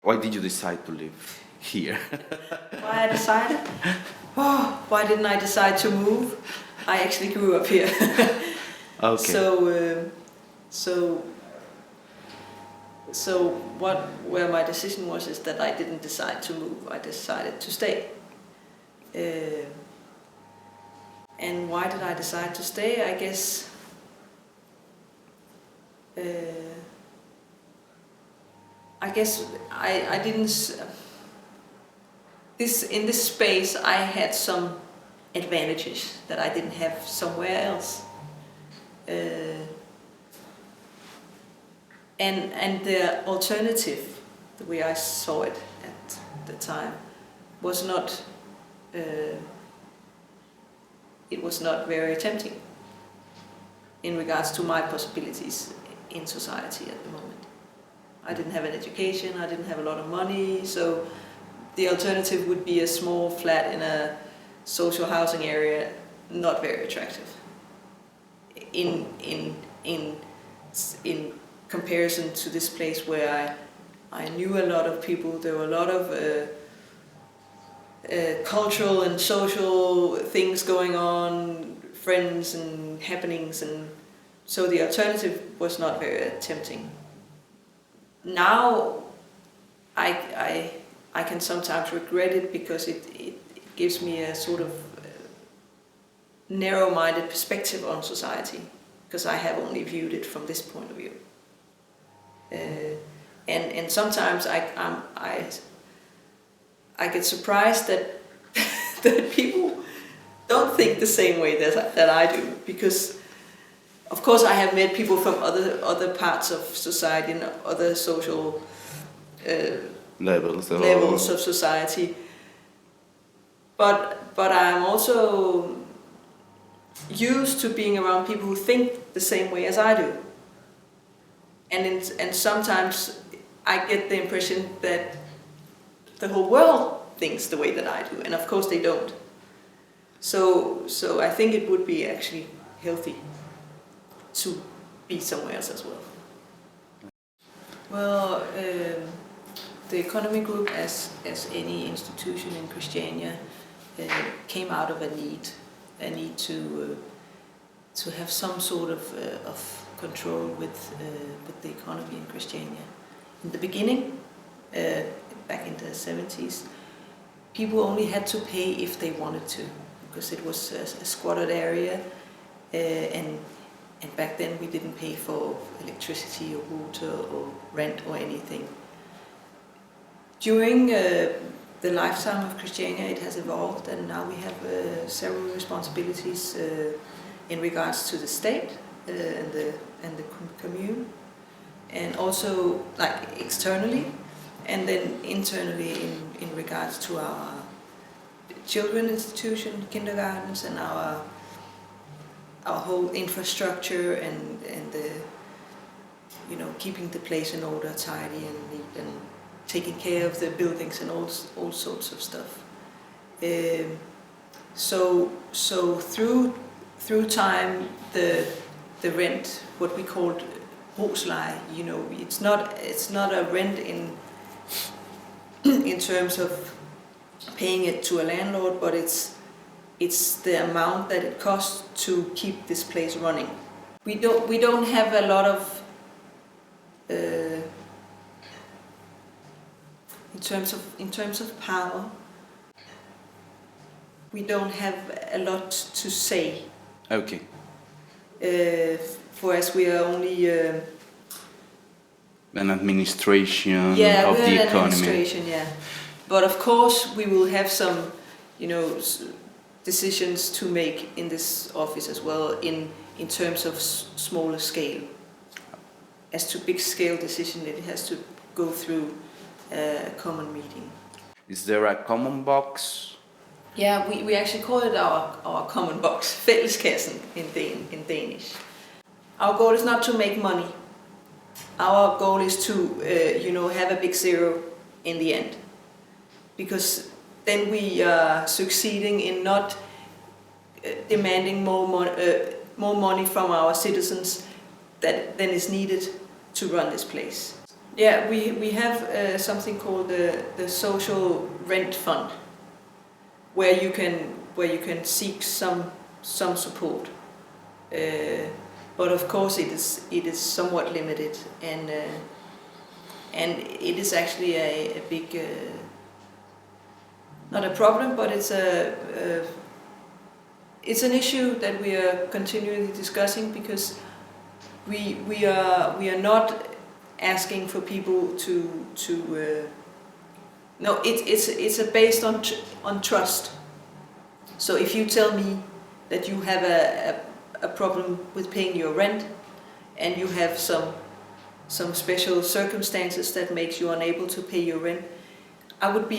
Why did you decide to live here? Why I decided? Oh, why didn't I decide to move? I actually grew up here. Okay. So where my decision was is that I didn't decide to move. I decided to stay. And why did I decide to stay? I guess I didn't. In this space, I had some advantages that I didn't have somewhere else. And the alternative, the way I saw it at the time, was not. It was not very tempting in regards to my possibilities in society at the moment. I didn't have an education, I didn't have a lot of money, so the alternative would be a small flat in a social housing area, not very attractive. In comparison to this place where I knew a lot of people, there were a lot of cultural and social things going on, friends and happenings, and so the alternative was not very tempting. Now I can sometimes regret it because it gives me a sort of narrow-minded perspective on society, because I have only viewed it from this point of view. And sometimes I get surprised that that people don't think the same way that I do, because of course I have met people from other parts of society and other social levels of society, but I'm also used to being around people who think the same way as I do, and sometimes I get the impression that the whole world thinks the way that I do, and of course they don't. So I think it would be actually healthy to be somewhere else as well. Well, the economy group, as any institution in Christiania, came out of a need to have some sort of control with the economy in Christiania. In the beginning, back in the 70s, people only had to pay if they wanted to, because it was a squatted area, and back then we didn't pay for electricity or water or rent or anything. During the lifetime of Christiania, it has evolved, and now we have several responsibilities in regards to the state and the Kommune, and also like externally, and then internally in regards to our children institution, kindergartens, and our whole infrastructure and the, keeping the place in order, tidy and neat, and taking care of the buildings and all sorts of stuff. So through time, the rent, what we called husleje, it's not a rent in terms of paying it to a landlord, but it's the amount that it costs to keep this place running. We don't have a lot of in terms of power. We don't have a lot to say. Okay. For as we are only an administration of we're the an economy. Administration, yeah. But of course, we will have some, decisions to make in this office as well in terms of smaller scale. As to big scale decision, it has to go through a common meeting. Is there a common box? Yeah, we actually call it our common box, fælleskassen in Danish. Our goal is not to make money. Our goal is to, have a big zero in the end, because then we are succeeding in not demanding more money from our citizens than is needed to run this place. Yeah, we have something called the social rent fund, where you can seek some support. But of course it is somewhat limited, and it is actually a big not a problem, but it's an issue that we are continually discussing, because we are not asking for people to no, it's based on trust. So if you tell me that you have a problem with paying your rent, and you have some special circumstances that makes you unable to pay your rent, I would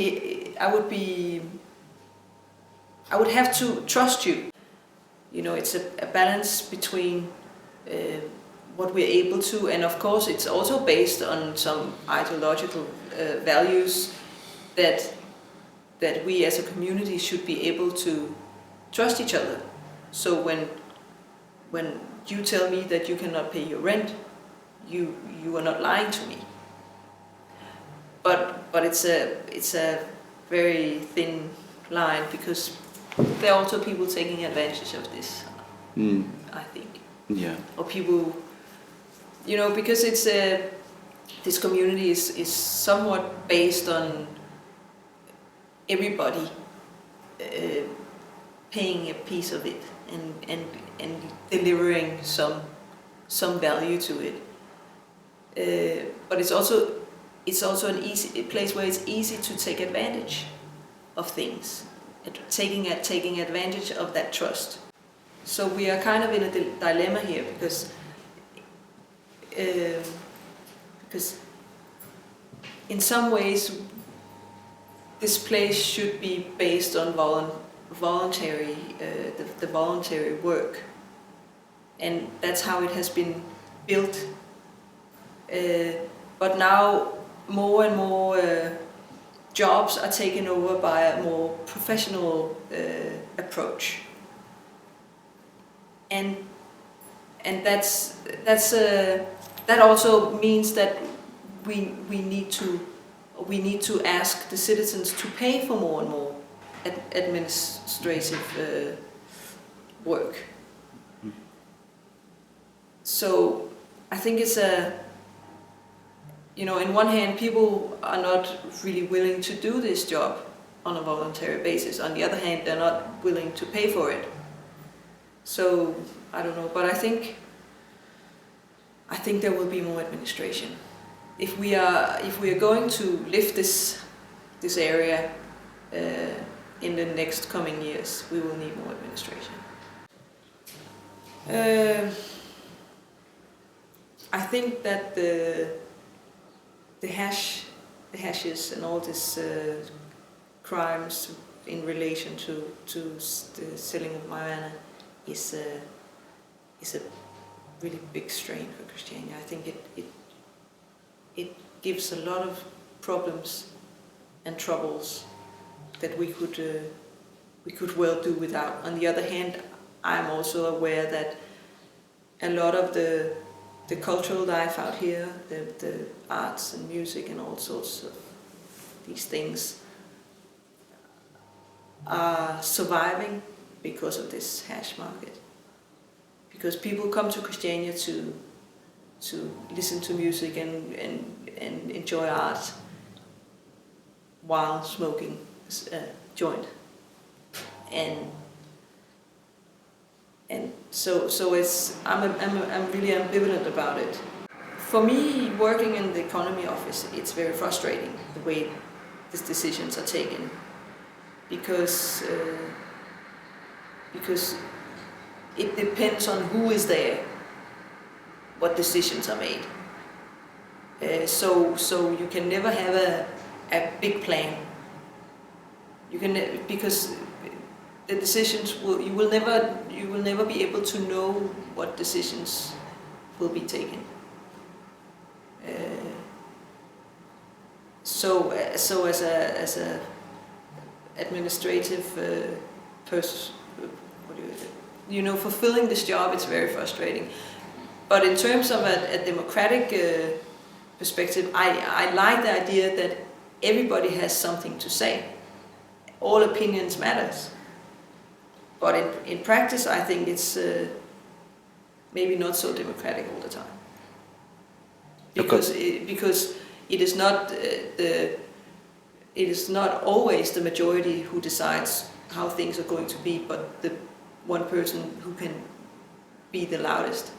have to trust you. You know, it's a balance between what we're able to, and of course it's also based on some ideological values that we as a community should be able to trust each other. So when you tell me that you cannot pay your rent, you are not lying to me. But it's a very thin line, because there are also people taking advantage of this. I think. Yeah. Or people, you know, because it's this community is somewhat based on everybody paying a piece of it and delivering some value to it. But it's also a place where it's easy to take advantage of things, taking advantage of that trust. So we are kind of in a dilemma here, because in some ways this place should be based on voluntary the voluntary work, and that's how it has been built. But now more and more jobs are taken over by a more professional approach, and that also means that we need to ask the citizens to pay for more and more administrative work. So I think it's you know, in one hand, people are not really willing to do this job on a voluntary basis. On the other hand, they're not willing to pay for it. So I don't know, but I think there will be more administration. If we are going to lift this area in the next coming years, we will need more administration. I think that the hashes and all these crimes in relation to the selling of marijuana is a really big strain for Christiania. I think it gives a lot of problems and troubles that we could well do without. On the other hand, I'm also aware that a lot of the cultural life out here, the arts and music and all sorts of these things are surviving because of this hash market. Because people come to Christiania to listen to music and enjoy art while smoking a joint. And so it's I'm really ambivalent about it. For me, working in the economy office, it's very frustrating the way these decisions are taken, because it depends on who is there, what decisions are made. So you can never have a big plan. You can, because the decisions you will never be able to know what decisions will be taken. So as a administrative person, you know, fulfilling this job, it's very frustrating. But in terms of a democratic perspective, I like the idea that everybody has something to say. All opinions matters. But in practice, I think it's maybe not so democratic all the time. Because it is not it is not always the majority who decides how things are going to be, but the one person who can be the loudest.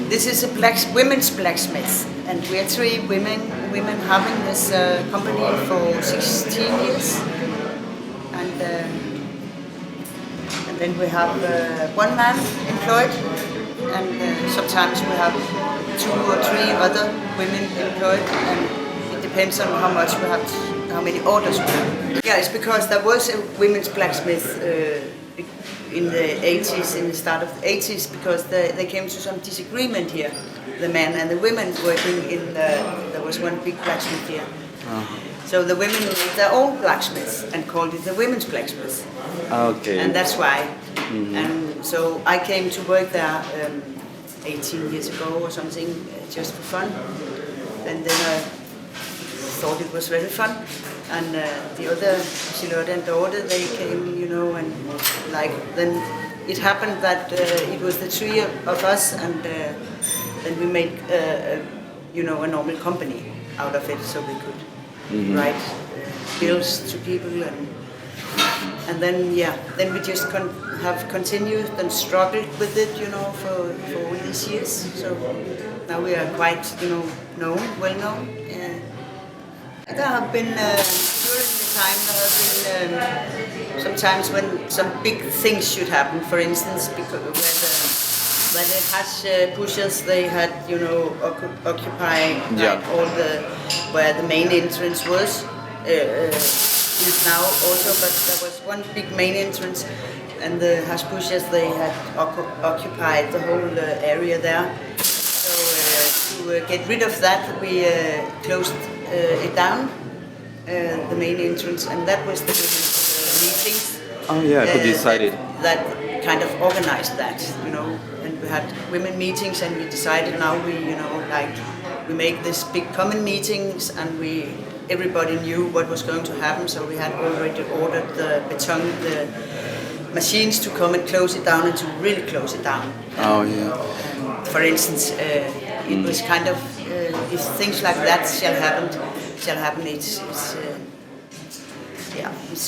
This is a women's blacksmith, and we are 3 women having this company for 16 years, and then we have 1 man employed, and sometimes we have 2 or 3 other women employed, and it depends on how much we have, how many orders we have. Yeah, it's because there was a women's blacksmith in the 80s, in the start of the 80s, because they came to some disagreement here, the men and the women working in there was one big blacksmith here. So the women made their own blacksmith and called it the women's blacksmith. Okay. And that's why. And so I came to work there 18 years ago or something, just for fun. And then I thought it was very fun. And the other, Charlotte and daughter, they came, you know, and like then it happened that it was the 3 of us, and then we made, you know, a normal company out of it, so we could write bills to people, and then then we just have continued and struggled with it, you know, for all these years. So now we are quite, you know, well known. There have been, during the time, there have been sometimes when some big things should happen, for instance, because when the hash pushers, they had, you know, occupy like all where the main entrance was, is now also, but there was one big main entrance, and the hash pushers, they had occupied the whole area there. So to get rid of that, we closed it down, the main entrance, and that was the women's meetings. Oh yeah, who decided? That kind of organized that, you know, and we had women meetings, and we decided now we, you know, like we make this big common meetings, and everybody knew what was going to happen, so we had already ordered the beton, the machines to come and close it down, and to really close it down. Oh yeah. For instance, it was kind of if things like that shall happen, it's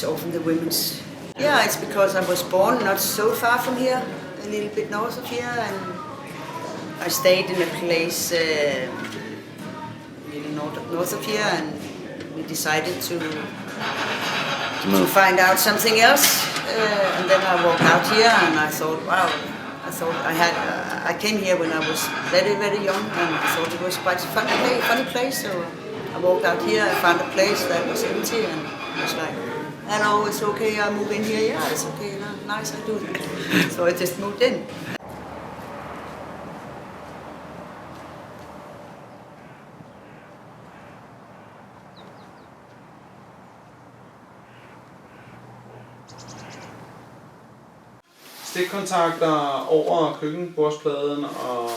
often the women's. Yeah, it's because I was born not so far from here, a little bit north of here, and I stayed in a place a little north of here, and we decided to find out something else, and then I walked out here, and I thought, wow. I came here when I was very, very young, and I thought it was quite a funny place. So I walked out here, I found a place that was empty, and I was like, hello, it's okay, I move in here. Yeah, it's okay, nice, I do it. So I just moved in. Stikkontakter over køkkenbordspladen og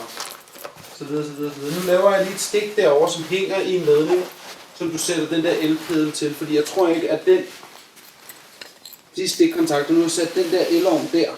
så videre, så videre, så videre. Nu laver jeg lige et stik derovre, som hænger i en ledning, som du sætter den der elkedel til, fordi jeg tror ikke, at de stikkontakter, nu har sat den der elovn der.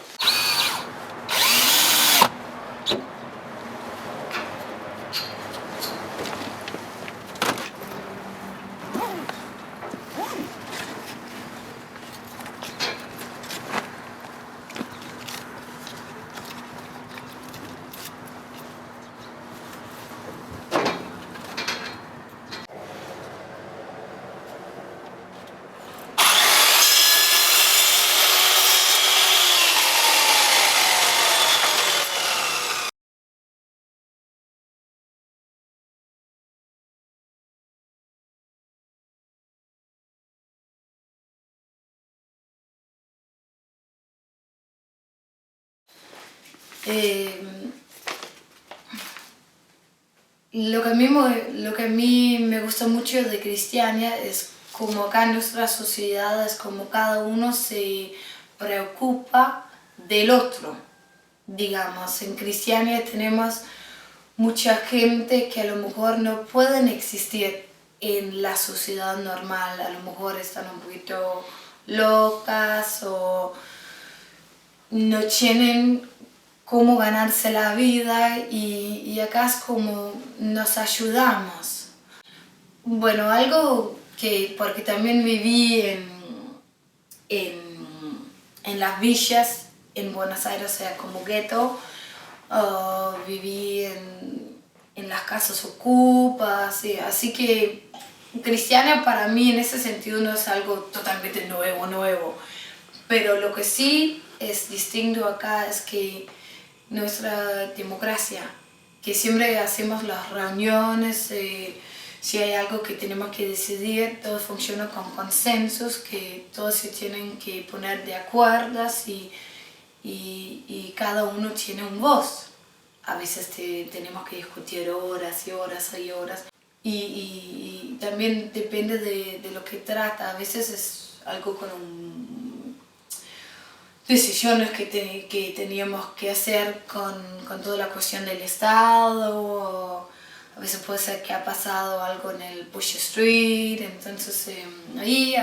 Lo que a mí me gusta mucho de Christiania es como acá en nuestra sociedad es como cada uno se preocupa del otro. Digamos, en Christiania tenemos mucha gente que a lo mejor no pueden existir en la sociedad normal, a lo mejor están un poquito locas o no tienen cómo ganarse la vida y acá es como nos ayudamos. Bueno, algo que, porque también viví en las villas en Buenos Aires, o sea, como gueto, viví en las casas ocupas, así que Christiania para mí en ese sentido no es algo totalmente nuevo, pero lo que sí es distinto acá es que nuestra democracia, que siempre hacemos las reuniones, si hay algo que tenemos que decidir, todo funciona con consensos, que todos se tienen que poner de acuerdo y cada uno tiene un voz. A veces tenemos que discutir horas y horas y horas y también depende de lo que trata. A veces es algo con decisiones que teníamos que hacer con toda la cuestión del Estado, o a veces puede ser que ha pasado algo en el Bush Street, entonces ahí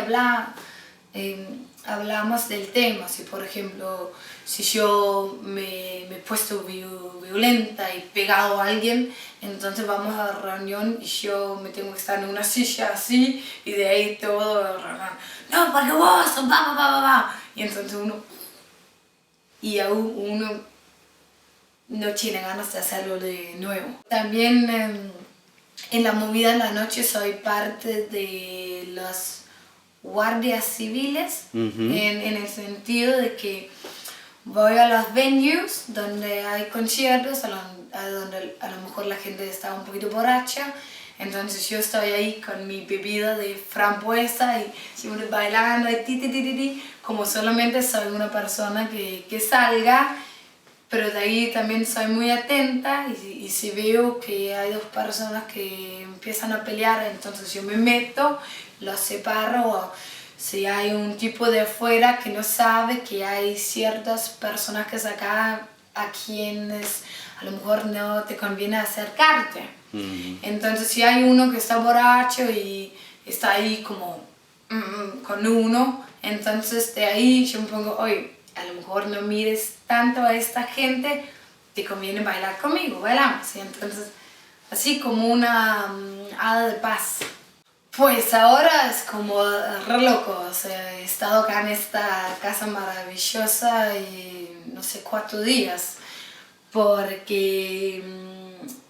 hablamos del tema. Si por ejemplo, si yo me he puesto violenta y pegado a alguien, entonces vamos a la reunión y yo me tengo que estar en una silla así y de ahí todo, no, porque vos, va. Y entonces y aún uno no tiene ganas de hacerlo de nuevo. También en la movida en la noche soy parte de los guardias civiles, en el sentido de que voy a los venues donde hay conciertos, donde a lo mejor la gente está un poquito borracha, entonces yo estoy ahí con mi bebida de frambuesa y siempre bailando y como solamente soy una persona que salga, pero de ahí también soy muy atenta y si veo que hay dos personas que empiezan a pelear, entonces yo me meto, los separo, o si hay un tipo de afuera que no sabe que hay ciertos personajes acá a quienes a lo mejor no te conviene acercarte. Entonces si hay uno que está borracho y está ahí como con uno, entonces de ahí yo me pongo, oye, a lo mejor no mires tanto a esta gente, te conviene bailar conmigo, bailamos. Y entonces así como una hada de paz. Pues ahora es como re loco, o sea, he estado acá en esta casa maravillosa y no sé 4 días, porque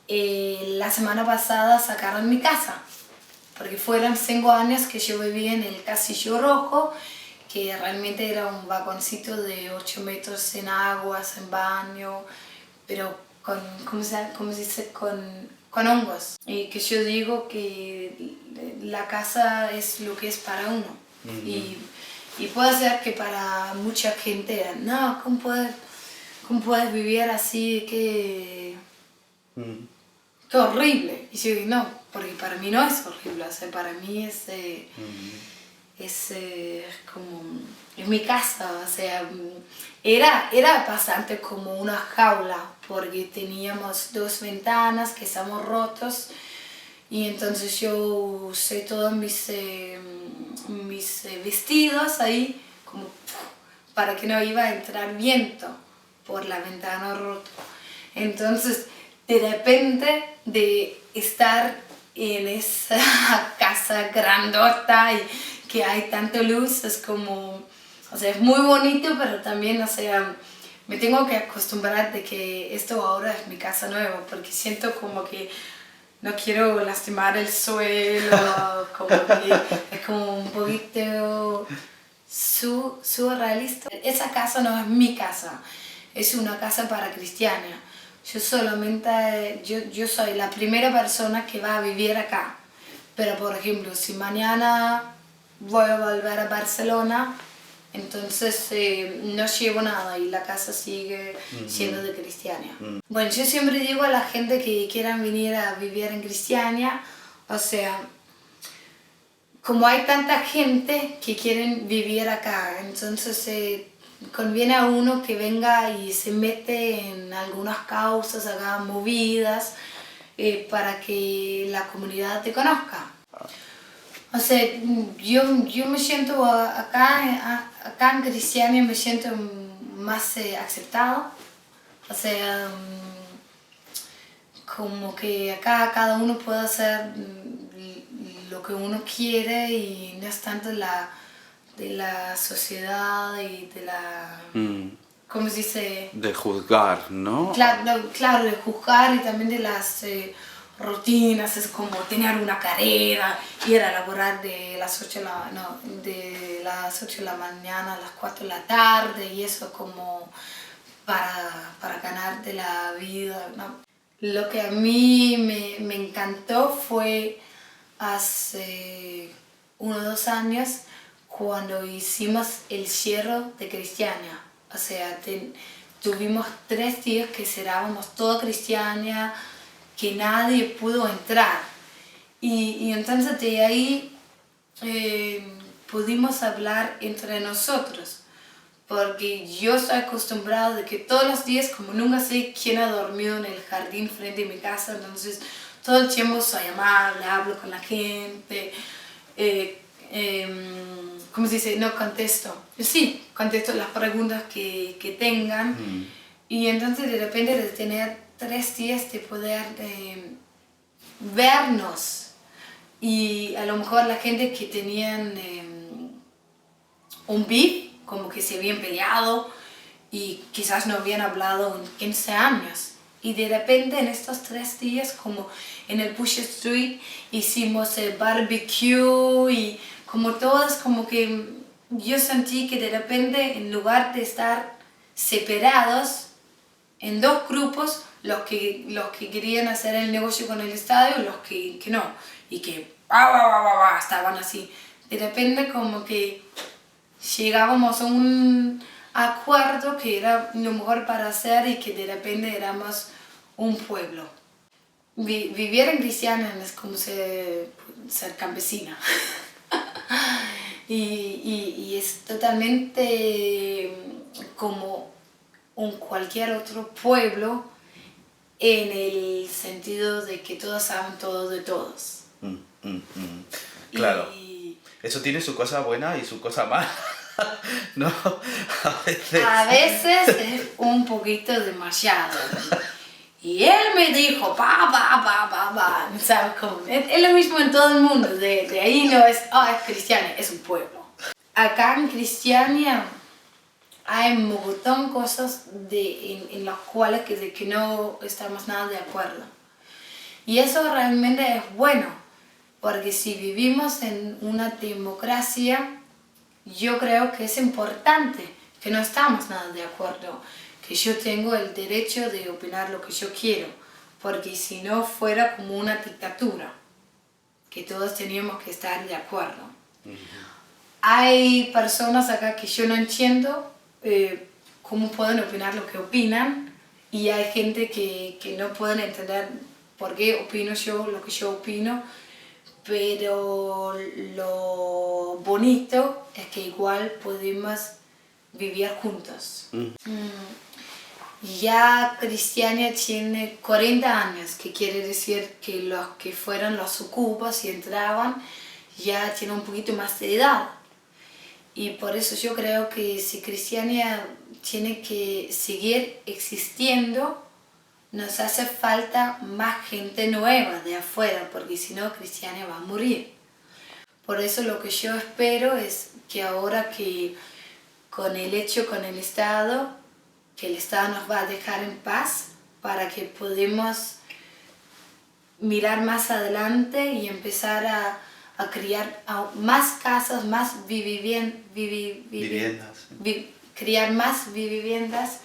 la semana pasada sacaron mi casa, porque fueron 5 años que yo vivía en el Castillo Rojo, que realmente era un vagoncito de 8 metros en agua, en baño, pero con, ¿cómo se dice? Con hongos. Y que yo digo que la casa es lo que es para uno. Y puede ser que para mucha gente, no, ¿cómo puedes vivir así? Qué horrible. Y yo digo, no, porque para mí no es horrible, o sea, para mí es como, es mi casa, o sea, era bastante como una jaula, porque teníamos 2 ventanas que estamos rotos, y entonces yo usé todos mis vestidos ahí, como para que no iba a entrar viento por la ventana rota. Entonces, de repente, de estar en esa casa grandota y que hay tanta luz, es como, o sea, es muy bonito, pero también, o sea, me tengo que acostumbrar de que esto ahora es mi casa nueva, porque siento como que no quiero lastimar el suelo, como que es como un poquito surrealista. Esa casa no es mi casa, es una casa para Christiania. Yo solamente, yo soy la primera persona que va a vivir acá, pero por ejemplo, si mañana voy a volver a Barcelona, entonces no llevo nada y la casa sigue siendo de Christiania. Bueno, yo siempre digo a la gente que quieran venir a vivir en Christiania, o sea, como hay tanta gente que quieren vivir acá, entonces conviene a uno que venga y se mete en algunas causas acá movidas para que la comunidad te conozca. O sea, yo me siento acá en Christiania me siento más aceptado. O sea, como que acá cada uno puede hacer lo que uno quiere y no es tanto de la sociedad y de la... ¿Cómo se dice? De juzgar, ¿no? Claro, de juzgar y también de las rutinas, es como tener una carrera, ir a laborar de las 8 de las 8 de la mañana a las 4 de la tarde y eso como para ganarte la vida, ¿no? Lo que a mí me encantó fue hace 1 o 2 años cuando hicimos el cierre de Christiania. O sea, tuvimos 3 días que cerrábamos toda Christiania, que nadie pudo entrar. Y entonces de ahí pudimos hablar entre nosotros. Porque yo estoy acostumbrado de que todos los días, como nunca sé quién ha dormido en el jardín frente a mi casa, entonces todo el tiempo soy amable, hablo con la gente. ¿Cómo se dice? No contesto. Sí, contesto las preguntas que tengan. Y entonces de repente de tener 3 días de poder vernos. Y a lo mejor la gente que tenían un beef, como que se habían peleado y quizás no habían hablado en 15 años. Y de repente en estos 3 días, como en el Push Street, hicimos el barbecue y como todos, como que yo sentí que de repente en lugar de estar separados en 2 grupos, los que querían hacer el negocio con el estadio y los que no, y que estaban así. De repente como que llegábamos a un acuerdo que era lo mejor para hacer y que de repente éramos un pueblo. Vivir en Christiania es como ser campesina. y es totalmente como cualquier otro pueblo en el sentido de que todos saben todo de todos. Claro. Eso tiene su cosa buena y su cosa mala, ¿no? A veces es un poquito demasiado. Y él me dijo, ¿sabes cómo? Es lo mismo en todo el mundo, de ahí no es, es Christiania, es un pueblo. Acá en Christiania hay un montón de cosas en las cuales que no estamos nada de acuerdo. Y eso realmente es bueno, porque si vivimos en una democracia, yo creo que es importante que no estamos nada de acuerdo, que yo tengo el derecho de opinar lo que yo quiero, porque si no fuera como una dictadura, que todos teníamos que estar de acuerdo. Hay personas acá que yo no entiendo cómo pueden opinar lo que opinan, y hay gente que no pueden entender por qué opino yo lo que yo opino, pero lo bonito es que igual podemos vivir juntos. Ya Christiania tiene 40 años, que quiere decir que los que fueron los ocupas y entraban ya tienen un poquito más de edad. Y por eso yo creo que si Christiania tiene que seguir existiendo, nos hace falta más gente nueva de afuera, porque si no Christiania va a morir. Por eso lo que yo espero es que ahora que con el Estado, que el Estado nos va a dejar en paz para que podamos mirar más adelante y empezar a crear más casas, más viviendas, crear más viviendas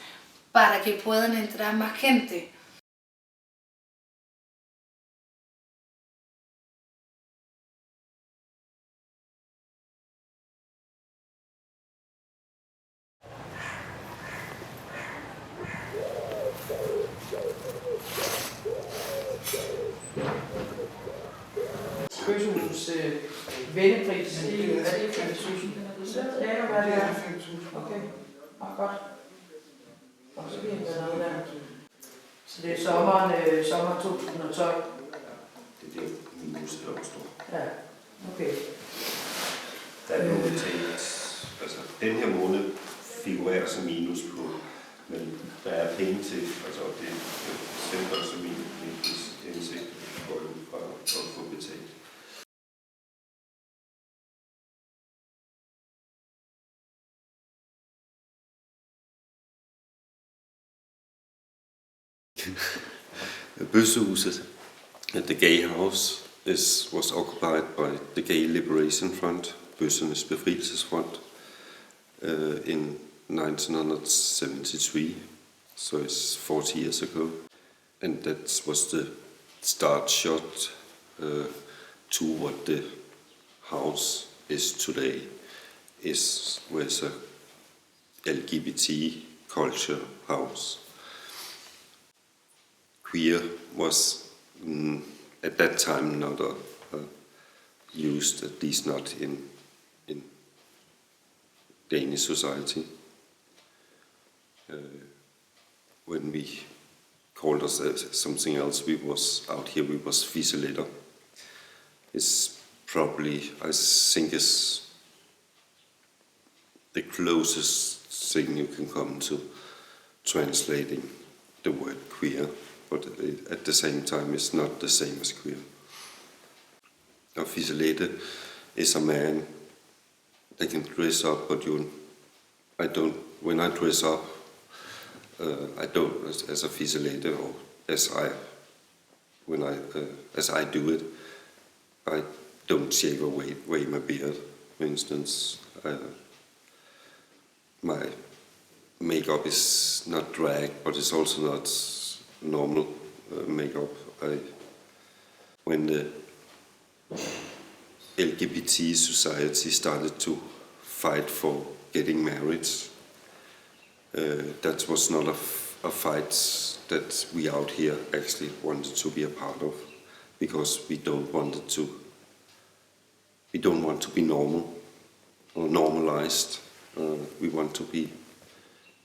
para que puedan entrar más gente. Kommunes vennepris. Er det 5.000? Ja, hvad det er. Okay, godt. Og så bliver der noget der. Så det er sommer 2012? Det er det, minus der opstår. Ja, okay. Der er noget altså den her måned figurerer som minus på, men der er penge til, altså det er Senra som min indsigt for at få betalt. Bøssehuset, the gay house, was occupied by the Gay Liberation Front, Bøssernes Befrielsesfront, in 1973, so it's 40 years ago. And that was the start shot to what the house is today, was a LGBT culture house. Queer was at that time not used, at least not in Danish society. When we called us something else, we was out here, we was fiseletter. It's probably, I think, is the closest thing you can come to translating the word queer, but at the same time it's not the same as queer. A fiseletter is a man that can dress up, but I don't, when I dress up, I don't, as a fiseletter, or as I do it, I don't shave away my beard, for instance. My makeup is not drag, but it's also not normal makeup. When the LGBT society started to fight for getting married, that was not a fight that we out here actually wanted to be a part of, because we don't want to be normal or normalized. We want to be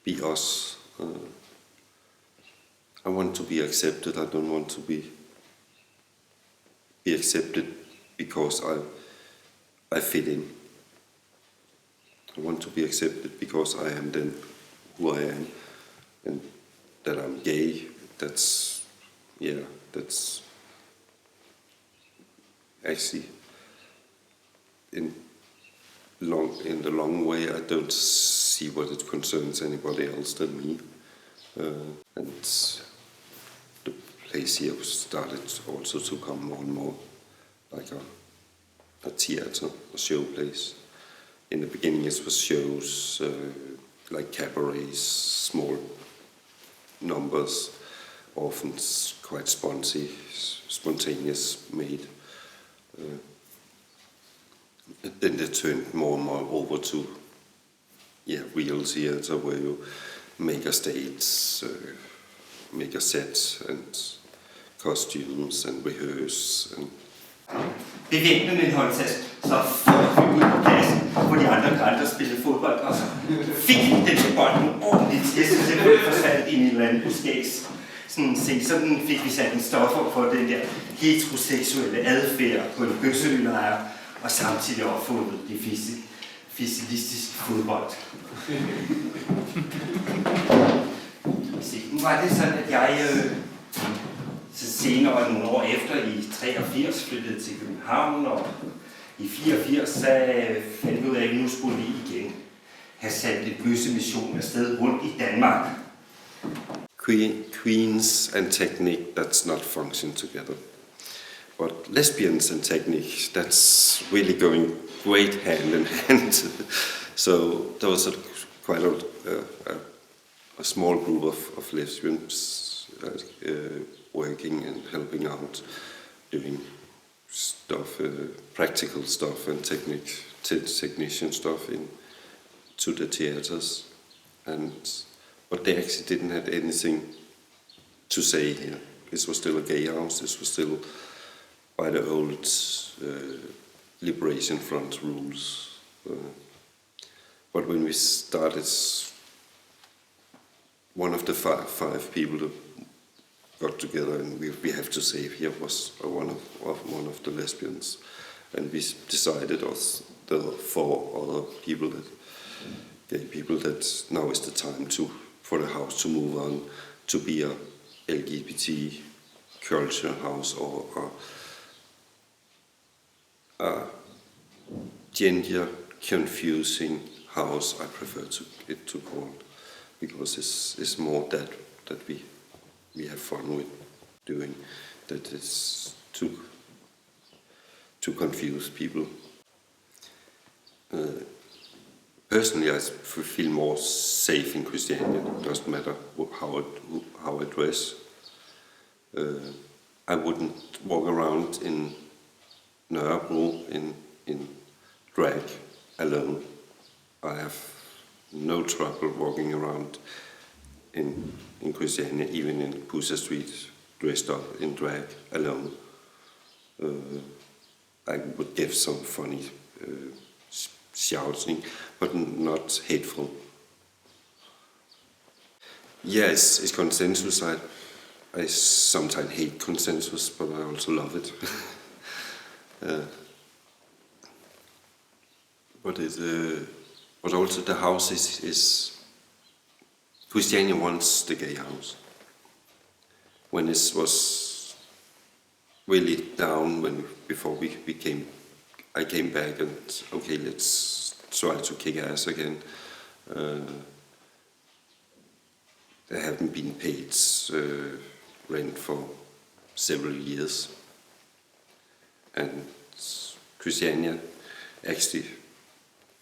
us. I want to be accepted. I don't want to be accepted because I fit in. I want to be accepted because I am then who I am, and that I'm gay. That's actually in the long way. I don't see what it concerns anybody else than me, and the place here started also to come more and more like a theater, a show place. In the beginning it was shows like cabarets, small numbers, often quite spontaneous made. Then they turned more and more over to real theater, where you make a stage, make a set and costumes and rehearse. And bevæbnet med en håndtaske, så får vi ud på pladsen, hvor de andre grænder spillede fodbold, og så fik den til bolden ordentligt. Jeg synes, det var forsvandt i en eller anden buskæs. Sådan fik vi sat en stoffer for den der heteroseksuelle adfærd på en bøsselylejr, og samtidig opfundet det fisilistiske fodbold. Nu var det sådan, at jeg så senere, nogle år efter, i 83 flyttede til København, og i 84 så fandt vi ud af, at nu skulle vi igen have sat et bøssemission afsted rundt i Danmark. Queens and technique, that's not function together. But lesbians and technique, that's really going great hand in hand. So there was quite a small group of lesbians working and helping out, doing stuff, practical stuff and technician stuff to the theaters, but they actually didn't have anything to say here. This was still a gay house. This was still by the old Liberation Front rules. But when we started, one of the five people that got together, and we have to say here was one of the lesbians, and we decided us the 4 other people that gay people that now is the time for the house to move on to be a LGBT culture house or a gender confusing house. I prefer it to call, because it's more that we have fun with doing, that it's to confuse people. Personally, I feel more safe in Christiania. It doesn't matter how I dress. I wouldn't walk around in Nørrebro in drag alone. I have no trouble walking around in Christiania, even in Pusa Street, dressed up in drag alone. I would give some funny shouting, but not hateful. Yes, it's consensus. I sometimes hate consensus, but I also love it. But also the house is Christiania wants the gay house. When it was really down, before I came back and okay, let's try to kick ass again. There haven't been paid rent for several years, and Christiania actually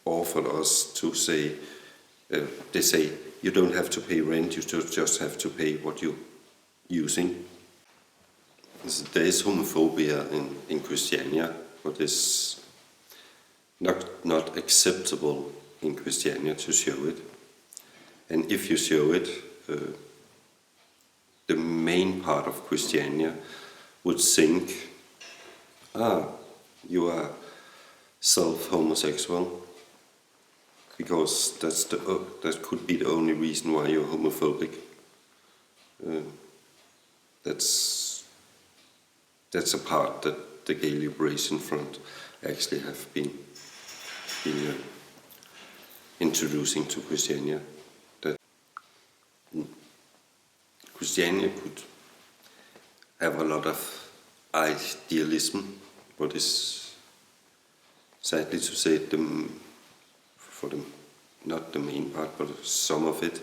offered us to say, they say, you don't have to pay rent, you just have to pay what you're using. There is homophobia in Christiania, but it's not acceptable in Christiania to show it. And if you show it, the main part of Christiania would think, you are self-homosexual, because that could be the only reason why you're homophobic. That's a part that the Gay Liberation Front actually have been introducing to Christiania. That Christiania could have a lot of idealism, but is sadly to say not the main part, but some of it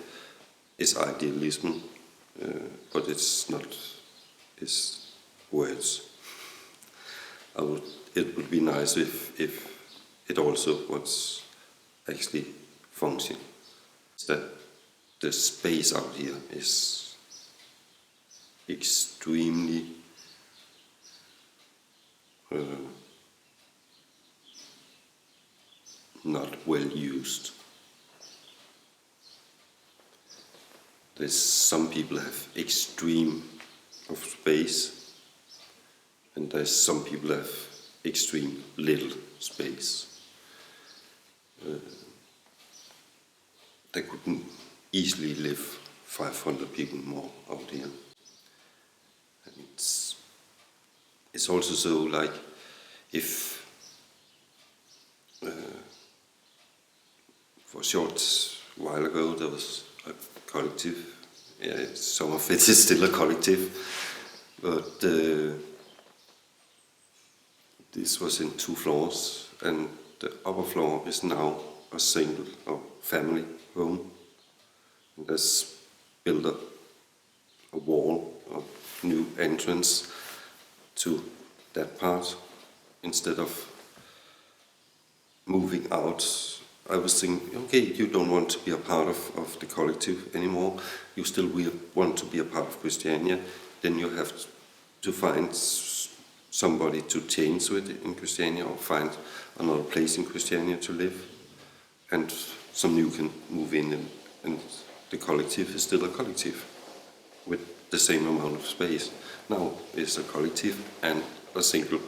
is idealism, but it's not. It's words. It would be nice if it also was actually function. That the space out here is extremely not well used. There's some people have extreme of space, and there's some people have extreme little space. There could easily live 500 people more out here. And it's also so, like, if for a short while ago there was a collective, some of it is still a collective, but this was in 2 floors, and the upper floor is now a single or family home. And there's built up a wall, a new entrance to that part. Instead of moving out, I was thinking, okay, you don't want to be a part of the collective anymore, you still want to be a part of Christiania, then you have to find somebody to change with in Christiania, or find another place in Christiania to live, and some new can move in, and the collective is still a collective with the same amount of space. Now it's a collective and a single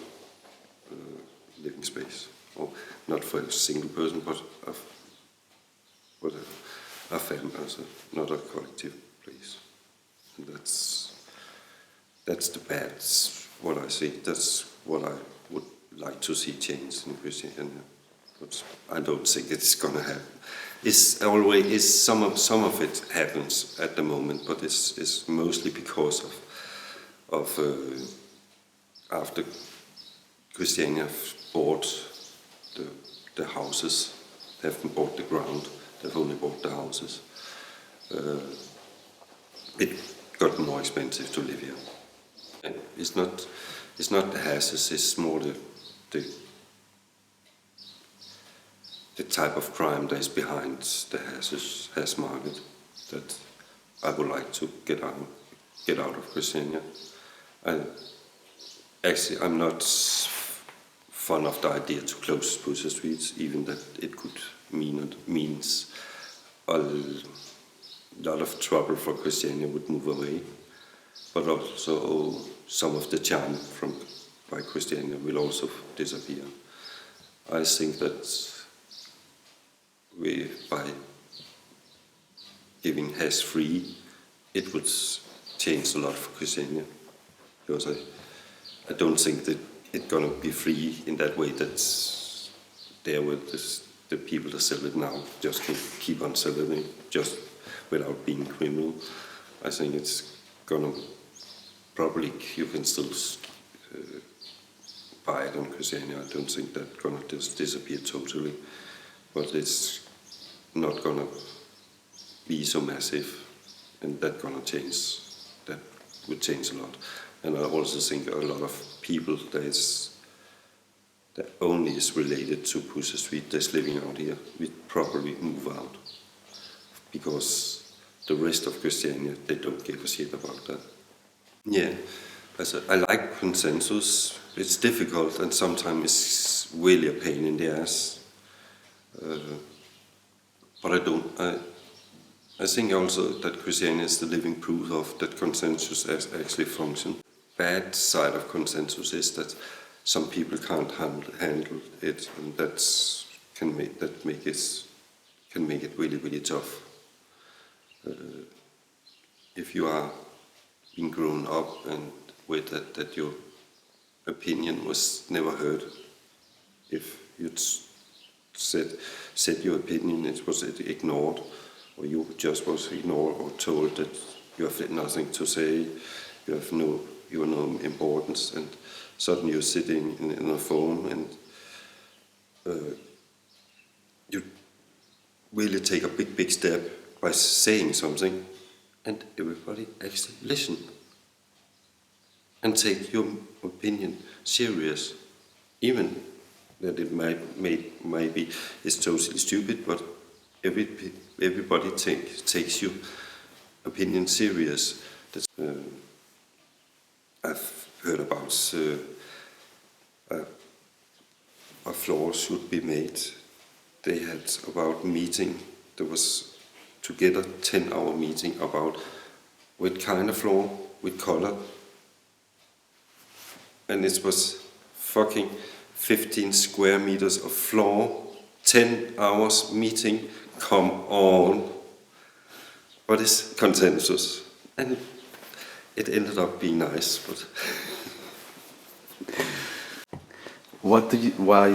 living space, or not for a single person, but a family, also not a collective place. And that's the bad. What I see. That's what I would like to see change in Christiania. But I don't think it's gonna happen. Some of it happens at the moment, but it's mostly because of after Christiania bought the houses. They haven't bought the ground. They've only bought the houses. It got more expensive to live here. And it's not the houses. It's more the type of crime that is behind the house market that I would like to get out of Christiania. I'm not fond of the idea to close Pusher Streets, even that it could means a lot of trouble for Christiania would move away, but also some of the charm by Christiania will also disappear. I think that by giving hash free, it would change a lot for Christiania, because I don't think that it's gonna be free in that way. That's there with the people that sell it now just can keep on selling it just without being criminal. I think it's gonna probably you can still buy it on Christiania. I don't think that's gonna just disappear totally, but it's not gonna be so massive, and that's gonna change. That would change a lot. And I also think a lot of people that only is related to Pusher Street that's living out here will probably move out, because the rest of Christiania, they don't give a shit about that. Yeah, I like consensus. It's difficult and sometimes it's really a pain in the ass. But I think also that Christiania is the living proof of that consensus actually functions. Bad side of consensus is that some people can't handle it, and that can make it really, really tough. If you are being grown up and with that your opinion was never heard, if you said your opinion, it was ignored, or you just was ignored or told that you have nothing to say, you have no importance, and suddenly you're sitting in a phone and you really take a big step by saying something, and everybody actually listen and take your opinion serious, even that it maybe it's totally stupid, but everybody takes your opinion serious. That's, I've heard about a floor should be made. They had about meeting. There was together 10-hour meeting about what kind of floor, with color, and it was fucking 15 square meters of floor, 10 hours meeting. Come on. But it's consensus, and it ended up being nice. But why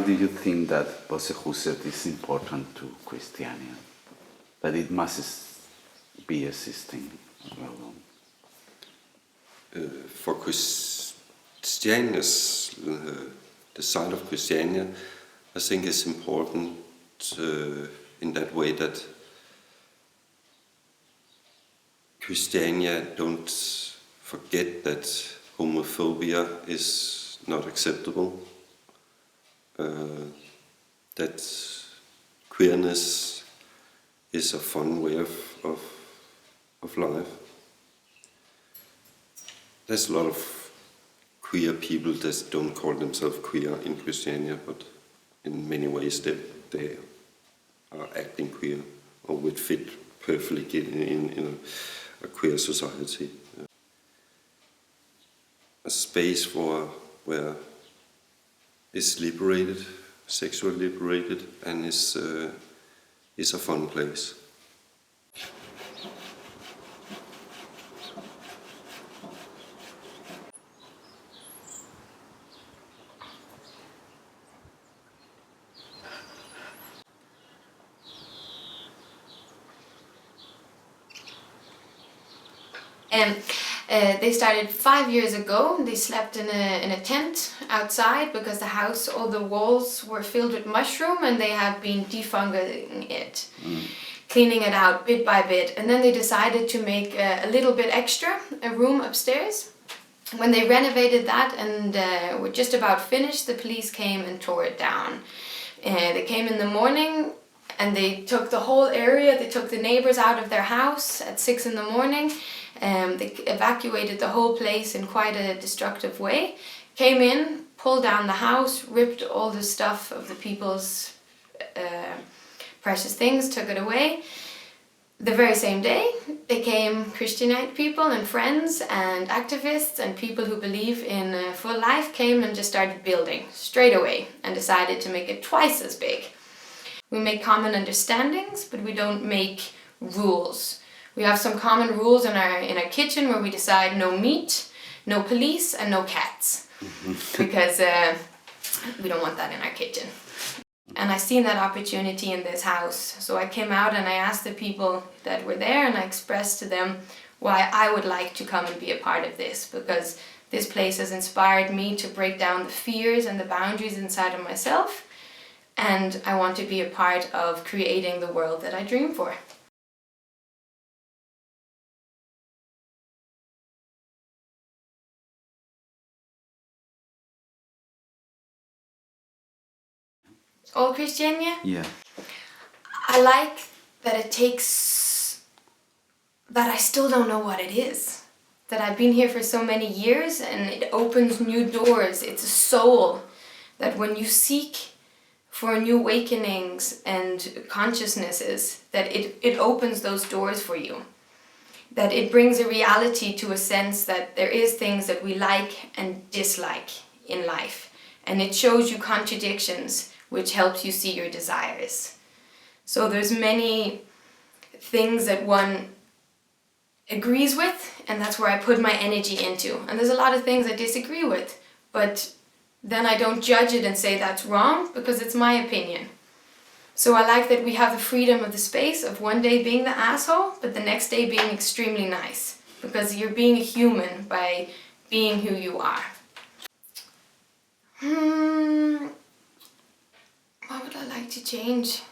do you think that Bosehuset is important to Christiania? That it must be existing? For Christiania's, the side of Christiania, I think it's important in that way that Christiania don't forget that homophobia is not acceptable, that queerness is a fun way of life. There's a lot of queer people that don't call themselves queer in Christiania, but in many ways they are acting queer or would fit perfectly in a queer society. A space where is liberated, sexually liberated, and is a fun place. And they started 5 years ago. They slept in a tent outside because the house, all the walls were filled with mushroom, and they have been defunging it, cleaning it out bit by bit. And then they decided to make a little bit extra, a room upstairs. When they renovated that and were just about finished, the police came and tore it down. They came in the morning and they took the whole area. They took the neighbors out of their house at 6 in the morning. They evacuated the whole place in quite a destructive way. Came in, pulled down the house, ripped all the stuff of the people's precious things, took it away. The very same day, they came Christianite people and friends and activists and people who believe in full life came and just started building straight away and decided to make it twice as big. We make common understandings, but we don't make rules. We have some common rules in our kitchen where we decide no meat, no police, and no cats. Because we don't want that in our kitchen. And I seen that opportunity in this house. So I came out and I asked the people that were there and I expressed to them why I would like to come and be a part of this. Because this place has inspired me to break down the fears and the boundaries inside of myself. And I want to be a part of creating the world that I dream for. All Christiania? Yeah. I like that it takes, that I still don't know what it is. That I've been here for so many years and it opens new doors. It's a soul that when you seek for new awakenings and consciousnesses, that it opens those doors for you. That it brings a reality to a sense that there is things that we like and dislike in life. And it shows you contradictions, which helps you see your desires. So there's many things that one agrees with, and that's where I put my energy into. And there's a lot of things I disagree with, but then I don't judge it and say that's wrong, because it's my opinion. So I like that we have the freedom of the space of one day being the asshole, but the next day being extremely nice, because you're being a human by being who you are. What would I like to change?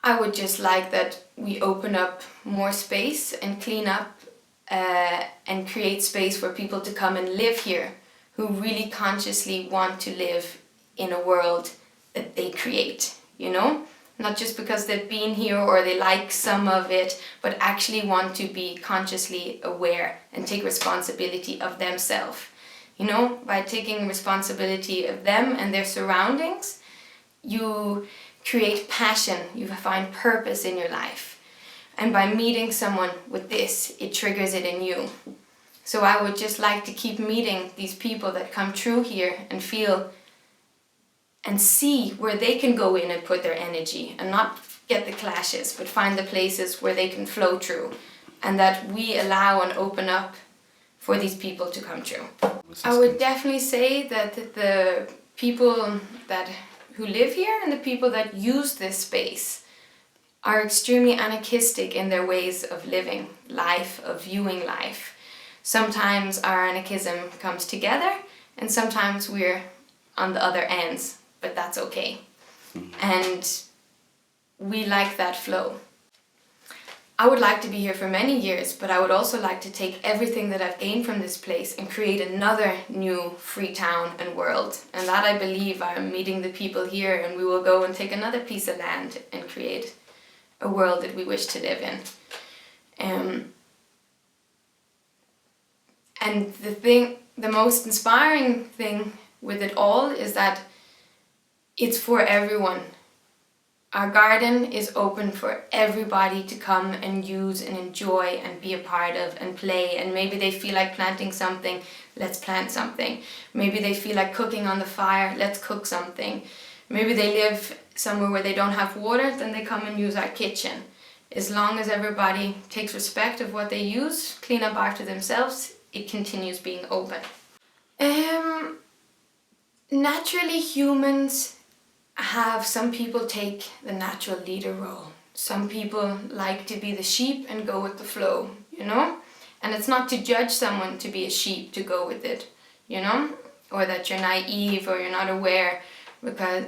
I would just like that we open up more space and clean up and create space for people to come and live here who really consciously want to live in a world that they create, you know? Not just because they've been here or they like some of it, but actually want to be consciously aware and take responsibility of themselves. You know, by taking responsibility of them and their surroundings, you create passion, you find purpose in your life. And by meeting someone with this, it triggers it in you. So I would just like to keep meeting these people that come through here and feel and see where they can go in and put their energy and not get the clashes, but find the places where they can flow through, and that we allow and open up for these people to come through. I would definitely say that the people who live here and the people that use this space are extremely anarchistic in their ways of living life, of viewing life. Sometimes our anarchism comes together and sometimes we're on the other ends, but that's okay. And we like that flow. I would like to be here for many years, but I would also like to take everything that I've gained from this place and create another new free town and world. And that I believe I'm meeting the people here, and we will go and take another piece of land and create a world that we wish to live in. And the most inspiring thing with it all is that it's for everyone. Our garden is open for everybody to come and use and enjoy and be a part of and play. And maybe they feel like planting something, let's plant something. Maybe they feel like cooking on the fire, let's cook something. Maybe they live somewhere where they don't have water, then they come and use our kitchen. As long as everybody takes respect of what they use, clean up after themselves, it continues being open. Naturally, humans have some people take the natural leader role. Some people like to be the sheep and go with the flow, you know? And it's not to judge someone to be a sheep, to go with it, you know? Or that you're naive or you're not aware, because...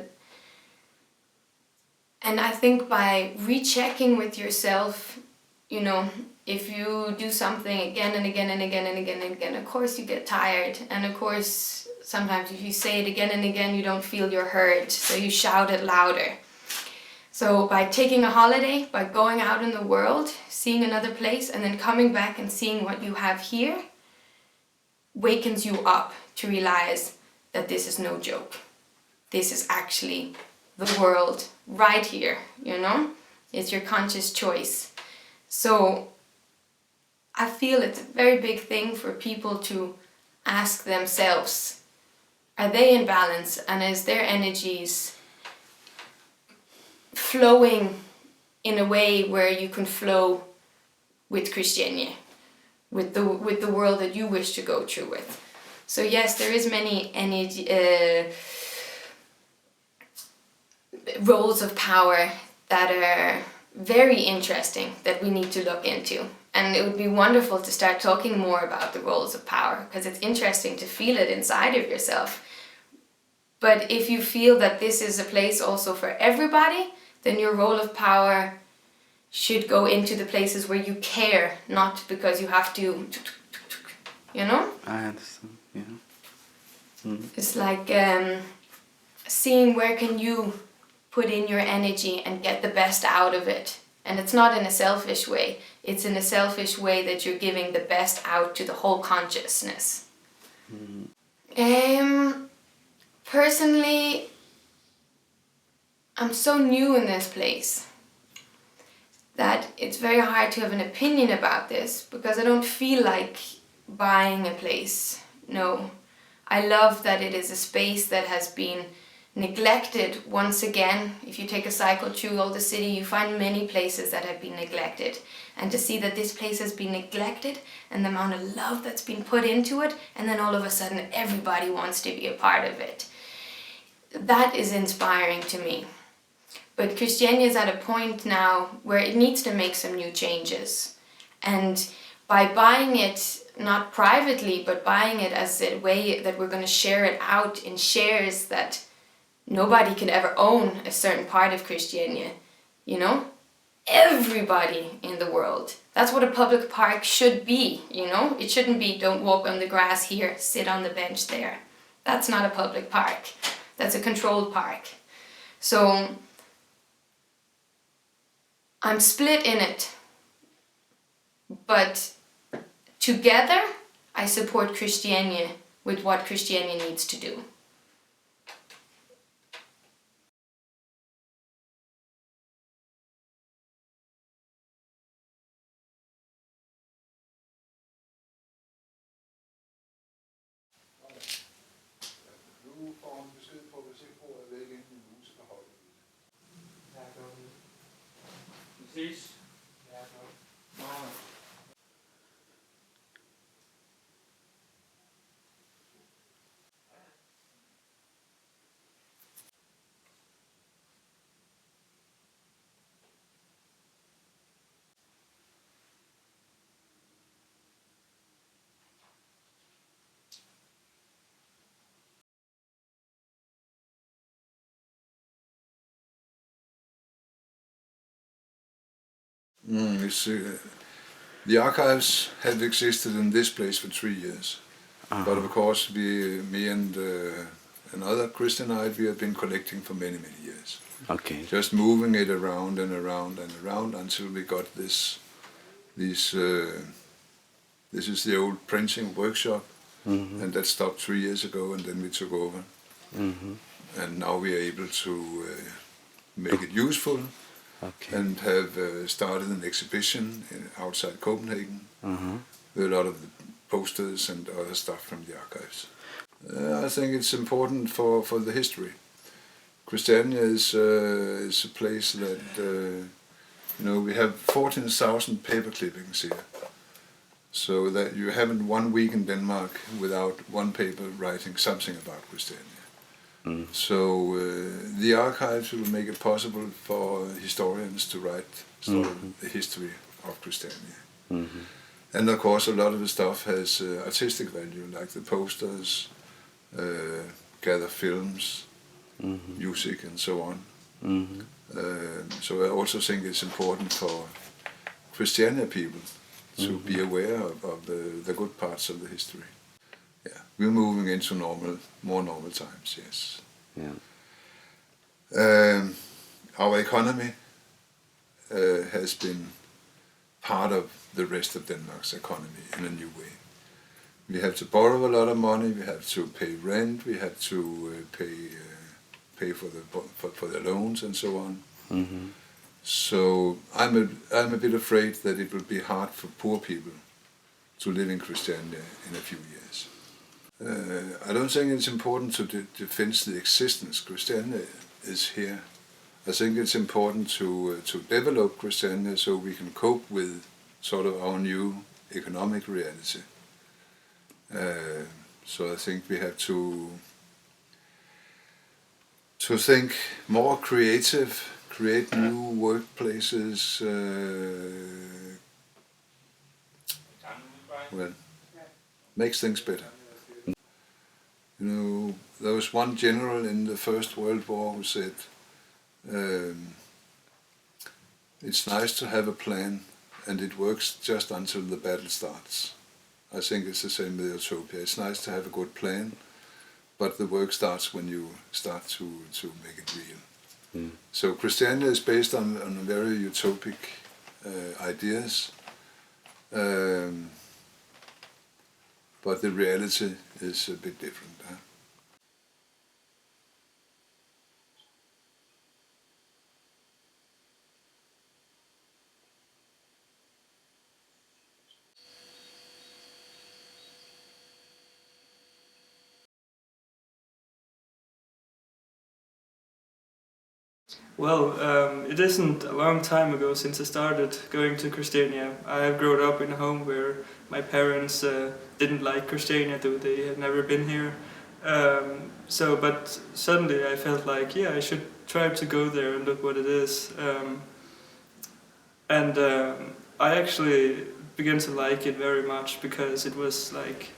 And I think by rechecking with yourself, you know, if you do something again and again and again and again and again, of course you get tired. And of course, sometimes if you say it again and again, you don't feel you're heard. So you shout it louder. So by taking a holiday, by going out in the world, seeing another place, and then coming back and seeing what you have here, wakens you up to realize that this is no joke. This is actually the world right here, you know? It's your conscious choice. So I feel it's a very big thing for people to ask themselves, are they in balance, and is their energies flowing in a way where you can flow with Christiania, with the world that you wish to go through with. So yes, there is many energy roles of power that are very interesting that we need to look into. And it would be wonderful to start talking more about the roles of power, because it's interesting to feel it inside of yourself. But if you feel that this is a place also for everybody, then your role of power should go into the places where you care, not because you have to, you know? I understand, yeah. It's like seeing where can you put in your energy and get the best out of it. And it's not in a selfish way. It's in a selfish way that you're giving the best out to the whole consciousness. Personally, I'm so new in this place that it's very hard to have an opinion about this, because I don't feel like buying a place. No. I love that it is a space that has been neglected once again. If you take a cycle through all the city, you find many places that have been neglected. And to see that this place has been neglected and the amount of love that's been put into it, and then all of a sudden everybody wants to be a part of it. That is inspiring to me. But Christiania is at a point now where it needs to make some new changes. And by buying it, not privately, but buying it as a way that we're going to share it out in shares, that nobody can ever own a certain part of Christiania, you know? Everybody in the world. That's what a public park should be, you know? It shouldn't be, don't walk on the grass here, sit on the bench there. That's not a public park. That's a controlled park. So I'm split in it. But together, I support Christiania with what Christiania needs to do. Præcis. The archives have existed in this place for 3 years. But of course, me and another Christianite, we have been collecting for many, many years. Okay. Just moving it around and around and around until we got this is the old printing workshop, and that stopped 3 years ago, and then we took over. And now we are able to make it useful, Okay. and have started an exhibition outside Copenhagen with a lot of the posters and other stuff from the archives. I think it's important for the history. Christiania is a place that, we have 14,000 paper clippings here. So that you haven't 1 week in Denmark without one paper writing something about Christiania. So the archives will make it possible for historians to write sort of the history of Christiania. And of course a lot of the stuff has artistic value, like the posters, gather films, music and so on. So I also think it's important for Christiania people to be aware of the good parts of the history. Yeah, we're moving into more normal times, yes. Yeah. Our economy has been part of the rest of Denmark's economy in a new way. We have to borrow a lot of money, we have to pay rent, we have to pay for the loans and so on. So I'm a bit afraid that it will be hard for poor people to live in Christiania in a few years. I don't think it's important to defend the existence. Christiania is here. I think it's important to develop Christiania so we can cope with sort of our new economic reality. So I think we have to think more creative, create new workplaces, makes things better. There was one general in the First World War who said, it's nice to have a plan and it works just until the battle starts. I think it's the same with Utopia. It's nice to have a good plan, but the work starts when you start to make it real. So Christiania is based on very utopic ideas, but the reality is a bit different. Well, it isn't a long time ago since I started going to Christiania. I have grown up in a home where my parents didn't like Christiania, though they had never been here. But suddenly I felt like, yeah, I should try to go there and look what it is. I actually began to like it very much because it was like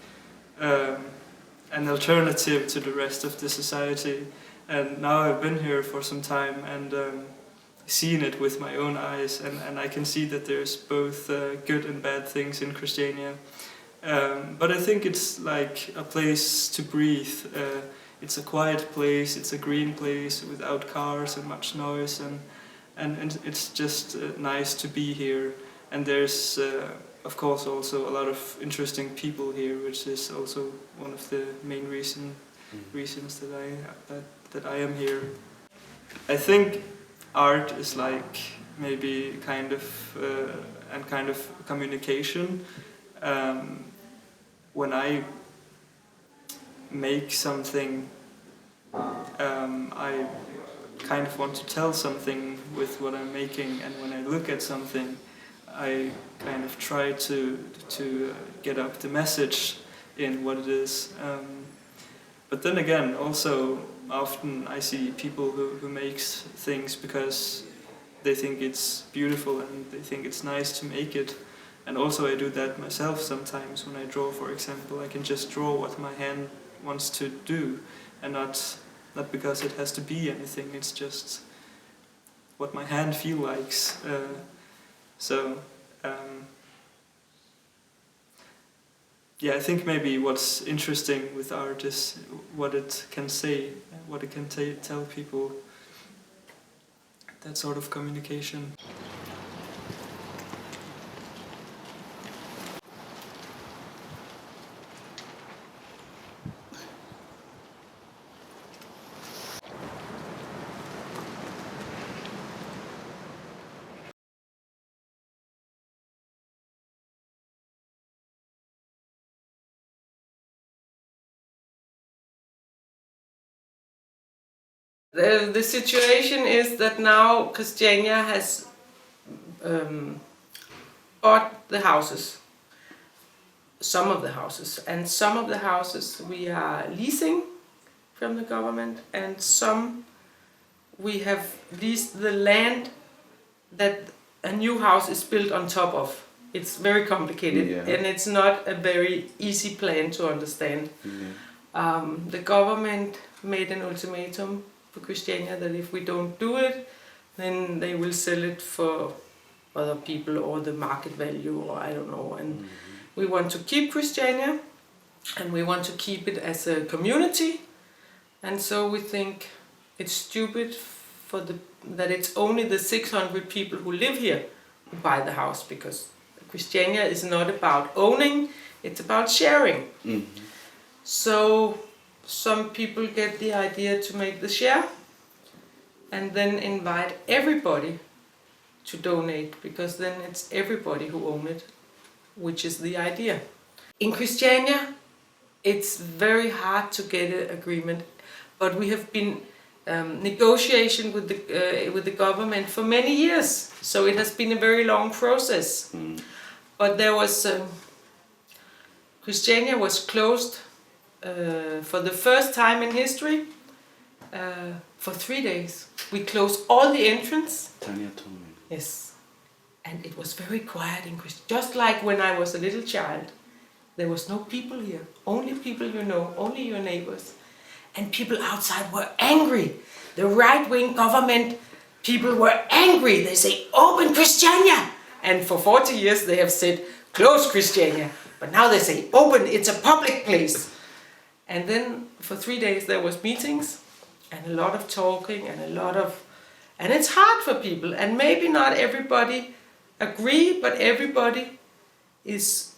an alternative to the rest of the society. And now I've been here for some time and seen it with my own eyes, and I can see that there's both good and bad things in Christiania. But I think it's like a place to breathe. It's a quiet place, it's a green place without cars and much noise, and it's just nice to be here. And there's of course also a lot of interesting people here, which is also one of the main reasons that I am here. I think art is like maybe kind of communication. When I make something, I kind of want to tell something with what I'm making, and when I look at something, I kind of try to get up the message in what it is. But then again, also often I see people who makes things because they think it's beautiful and they think it's nice to make it. And also I do that myself sometimes when I draw, for example. I can just draw what my hand wants to do, and not because it has to be anything, it's just what my hand likes. Yeah, I think maybe what's interesting with art is what it can say, what it can tell people, that sort of communication. The situation is that now Christiania has bought the houses, some of the houses, and some of the houses we are leasing from the government, and some we have leased the land that a new house is built on top of. It's very complicated, Yeah. and it's not a very easy plan to understand. Yeah. The government made an ultimatum for Christiania that if we don't do it, then they will sell it for other people or the market value, or I don't know. And we want to keep Christiania, and we want to keep it as a community. And so we think it's stupid that it's only the 600 people who live here who buy the house, because Christiania is not about owning, it's about sharing. So some people get the idea to make the share and then invite everybody to donate, because then it's everybody who owns it, which is the idea. In Christiania, it's very hard to get an agreement, but we have been negotiation with the government for many years, so it has been a very long process. But there was Christiania was closed for the first time in history for 3 days. We closed all the entrance. Tanya told me. Yes, and it was very quiet in Christiania, just like when I was a little child. There was no people here, only people you know, only your neighbors. And people outside were angry. The right-wing government people were angry. They say, open Christiania. And for 40 years they have said, close Christiania. But now they say, open, it's a public place. And then for 3 days there was meetings and a lot of talking and it's hard for people. And maybe not everybody agree, but everybody is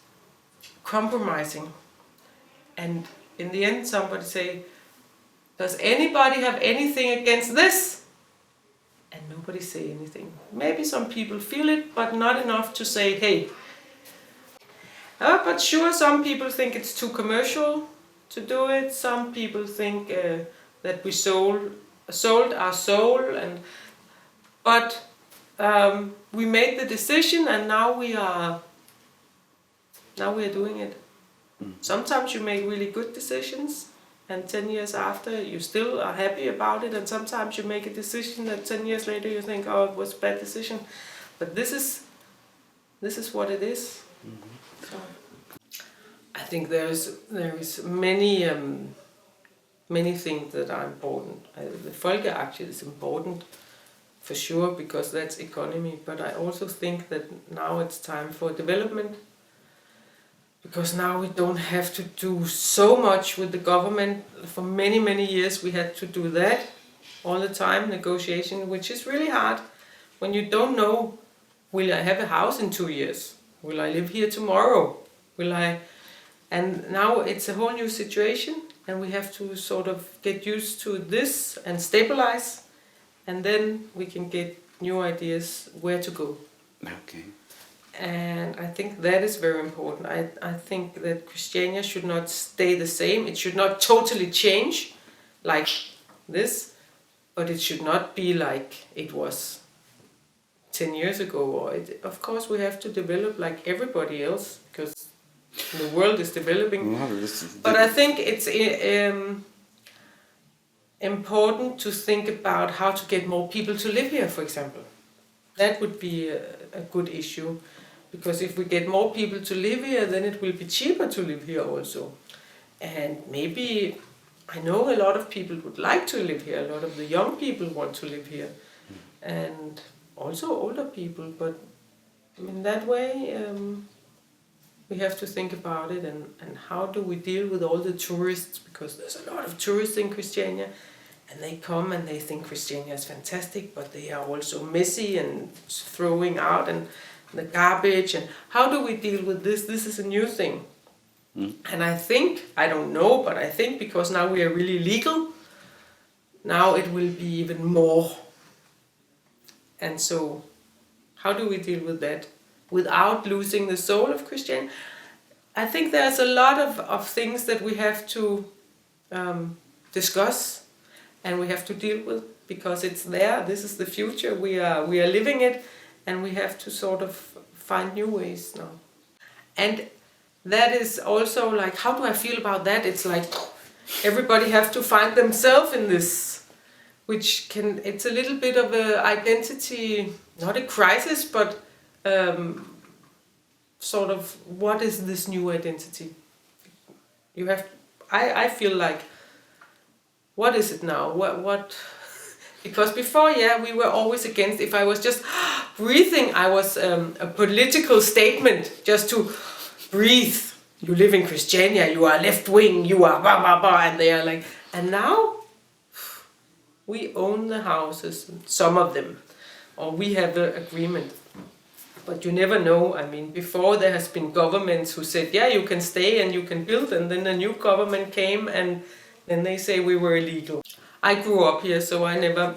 compromising. And in the end somebody say, does anybody have anything against this? And nobody say anything. Maybe some people feel it, but not enough to say, hey. But sure, some people think it's too commercial to do it. Some people think that we sold our soul. But we made the decision, and now we are doing it. Sometimes you make really good decisions, and 10 years after you still are happy about it, and sometimes you make a decision that 10 years later you think, oh, it was a bad decision. But this is what it is. So, I think there is many things that are important. The Folkeaktie is important for sure, because that's economy, but I also think that now it's time for development. Because now we don't have to do so much with the government. For many, many years we had to do that all the time, negotiation, which is really hard when you don't know, will I have a house in 2 years? Will I live here tomorrow? And now it's a whole new situation, and we have to sort of get used to this and stabilize, and then we can get new ideas where to go. Okay. And I think that is very important. I think that Christiania should not stay the same. It should not totally change like this, but it should not be like it was 10 years ago. Of course, we have to develop like everybody else, because the world is developing. But I think it's important to think about how to get more people to live here, for example. That would be a good issue. Because if we get more people to live here, then it will be cheaper to live here also. And maybe, I know a lot of people would like to live here, a lot of the young people want to live here. And also older people, but in that way we have to think about it, and how do we deal with all the tourists, because there's a lot of tourists in Christiania, and they come and they think Christiania is fantastic, but they are also messy and throwing out and the garbage, and how do we deal with this? This is a new thing. And I think, I don't know, but I think because now we are really legal, now it will be even more. And so, how do we deal with that without losing the soul of Christianity? I think there's a lot of things that we have to discuss, and we have to deal with, because it's there. This is the future. We are living it, and we have to sort of find new ways now. And that is also like, how do I feel about that? It's like everybody have to find themselves in this, which it's a little bit of a identity, not a crisis, but sort of, what is this new identity? I feel like, what is it now? What? Because before, we were always against. If I was just breathing, I was a political statement just to breathe. You live in Christiania, you are left wing, you are blah blah blah, and they are like. And now we own the houses, some of them, or we have an agreement. But you never know. I mean, before there has been governments who said, yeah, you can stay and you can build, and then a new government came and then they say we were illegal. I grew up here, so I never...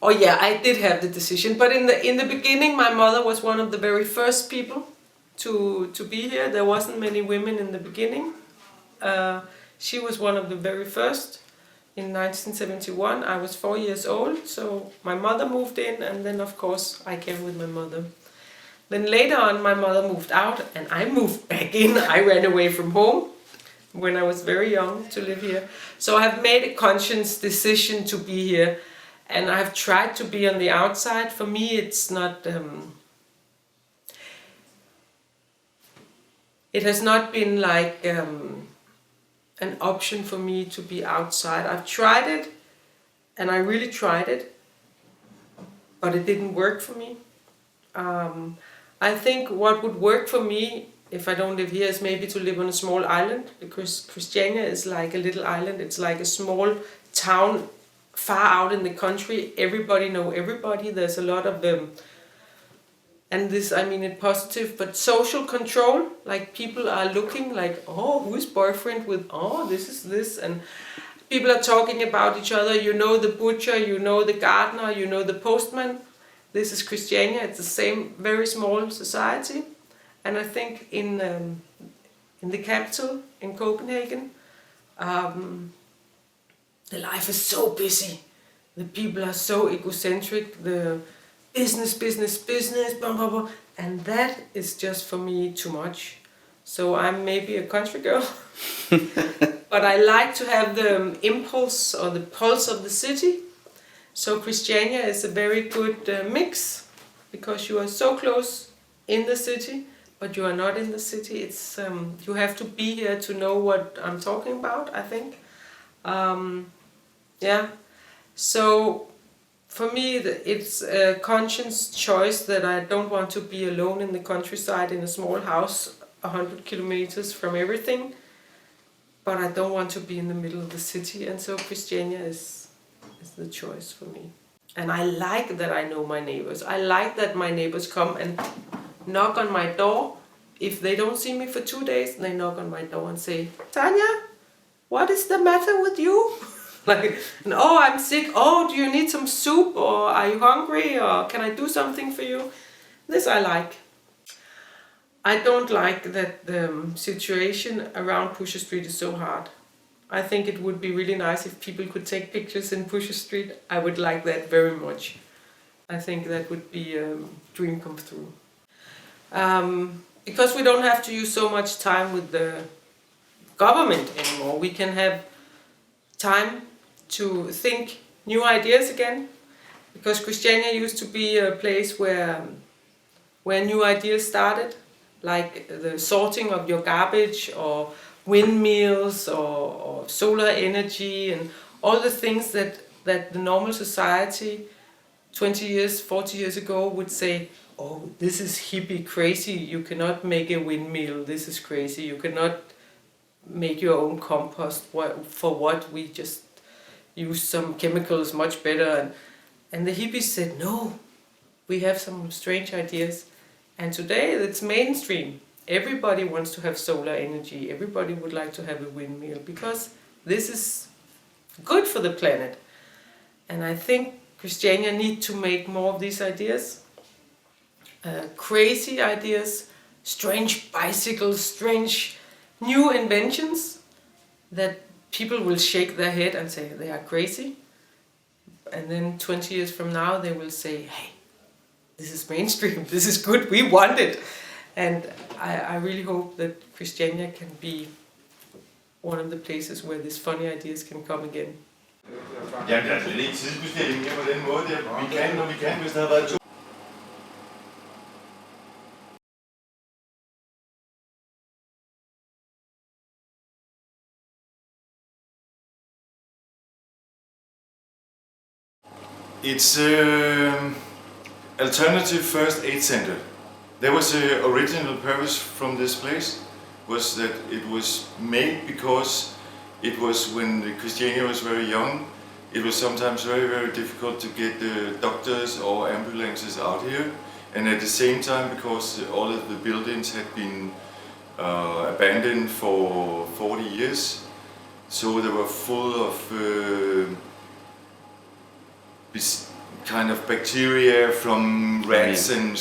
Oh yeah, I did have the decision, but in the beginning my mother was one of the very first people to be here. There wasn't many women in the beginning. She was one of the very first. In 1971, I was 4 years old, so my mother moved in, and then of course I came with my mother. Then later on my mother moved out and I moved back in. I ran away from home when I was very young to live here. So I have made a conscious decision to be here, and I've tried to be on the outside. For me it's not... it has not been like an option for me to be outside. I've tried it, and I really tried it, but it didn't work for me. I think what would work for me if I don't live here is maybe to live on a small island, because Christiania is like a little island. It's like a small town far out in the country. Everybody know everybody. There's a lot of and this, I mean it positive, but social control. Like people are looking like, oh, who's boyfriend with, oh, this is this, and people are talking about each other. You know the butcher, you know the gardener, you know the postman. This is Christiania. It's the same, very small society. And I think in the capital, in Copenhagen, the life is so busy. The people are so egocentric. The business, blah, blah, blah. And that is just for me too much. So I'm maybe a country girl. But I like to have the impulse or the pulse of the city. So Christiania is a very good mix, because you are so close in the city, but you are not in the city. It's you have to be here to know what I'm talking about, I think. Yeah. So for me, it's a conscious choice that I don't want to be alone in the countryside in a small house 100 kilometers from everything, but I don't want to be in the middle of the city, and so Christiania is the choice for me. And I like that I know my neighbors. I like that my neighbors come and knock on my door. If they don't see me for 2 days, they knock on my door and say, Tanya, what is the matter with you? Like, oh, I'm sick. Oh, do you need some soup? Or are you hungry? Or can I do something for you? This I like. I don't like that the situation around Pusher Street is so hard. I think it would be really nice if people could take pictures in Pusher Street. I would like that very much. I think that would be a dream come true. Because we don't have to use so much time with the government anymore. We can have time to think new ideas again. Because Christiania used to be a place where new ideas started, like the sorting of your garbage, or windmills, or solar energy, and all the things that the normal society 20 years, 40 years ago would say, oh, this is hippie crazy, you cannot make a windmill, this is crazy, you cannot make your own compost, for what, we just use some chemicals much better. And the hippies said, no, we have some strange ideas. And today it's mainstream. Everybody wants to have solar energy. Everybody would like to have a windmill, because this is good for the planet. And I think Christiania need to make more of these ideas. Crazy ideas, strange bicycles, strange new inventions that people will shake their head and say they are crazy. And then 20 years from now they will say, hey, this is mainstream, this is good, we want it. And I really hope that Christiania can be one of the places where these funny ideas can come again. Jamen, der er slet ikke tidsbestilling her på den måde. Vi kan, når vi kan, hvis der har været to. It's alternative first aid center. There was an original purpose from this place was that it was made because it was when Christiania was very young. It was sometimes very, very difficult to get doctors or ambulances out here, and at the same time because all of the buildings had been abandoned for 40 years, so they were full of kind of bacteria from rats and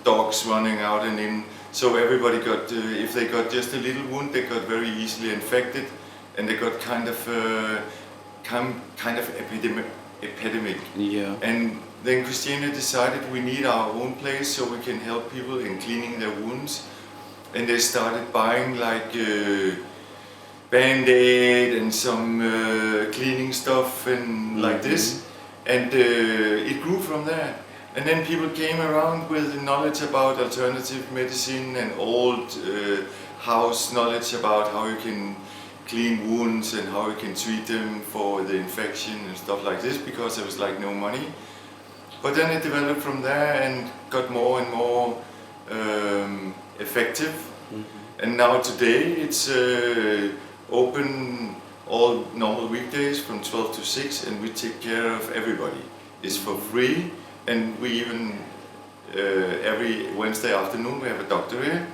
dogs running out and in. So everybody got, if they got just a little wound, they got very easily infected, and they got kind of epidemic. Yeah. And then Christiania decided we need our own place so we can help people in cleaning their wounds. And they started buying like Band-Aid and some cleaning stuff and like this. And it grew from there. And then people came around with knowledge about alternative medicine and old house knowledge about how you can clean wounds and how you can treat them for the infection and stuff like this, because there was like no money. But then it developed from there and got more and more effective. And now today it's open all normal weekdays from 12 to 6, and we take care of everybody. It's for free, and we even every Wednesday afternoon we have a doctor here,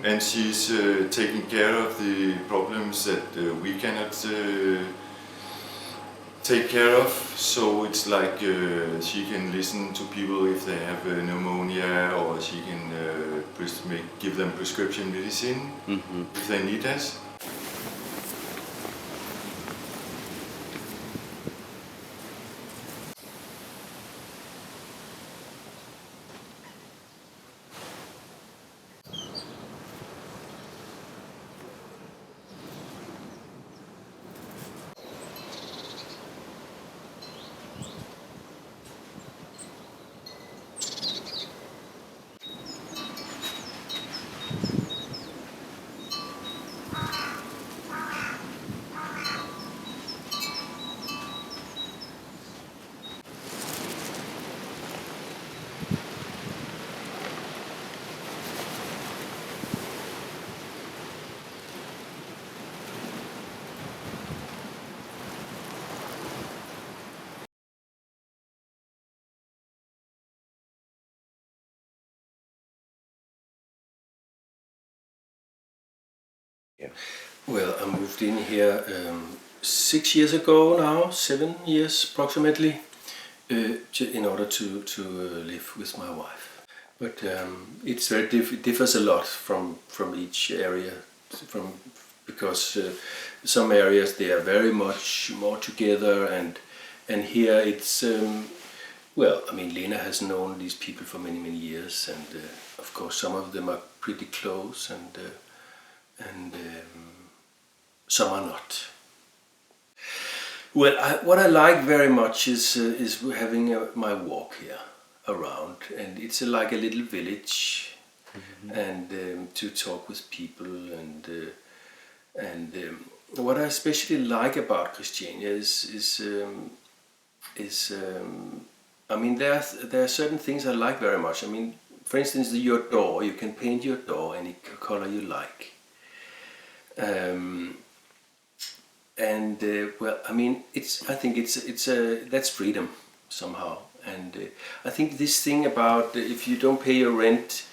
and she's taking care of the problems that we cannot take care of. So it's like she can listen to people if they have pneumonia, or she can give them prescription medicine if they need us. Well, I moved in here 6 years ago now, 7 years approximately, in order to live with my wife. But it's very it differs a lot from each area, because some areas they are very much more together, and here it's well, I mean, Lena has known these people for many years, and of course some of them are pretty close, and some are not. Well, what I like very much is having my walk here around, and it's like a little village, and to talk with people, and what I especially like about Christiania is I mean, there are certain things I like very much. I mean, for instance, your door, you can paint your door any color you like. Well, I mean, I think that's freedom somehow, and I think this thing about if you don't pay your rent,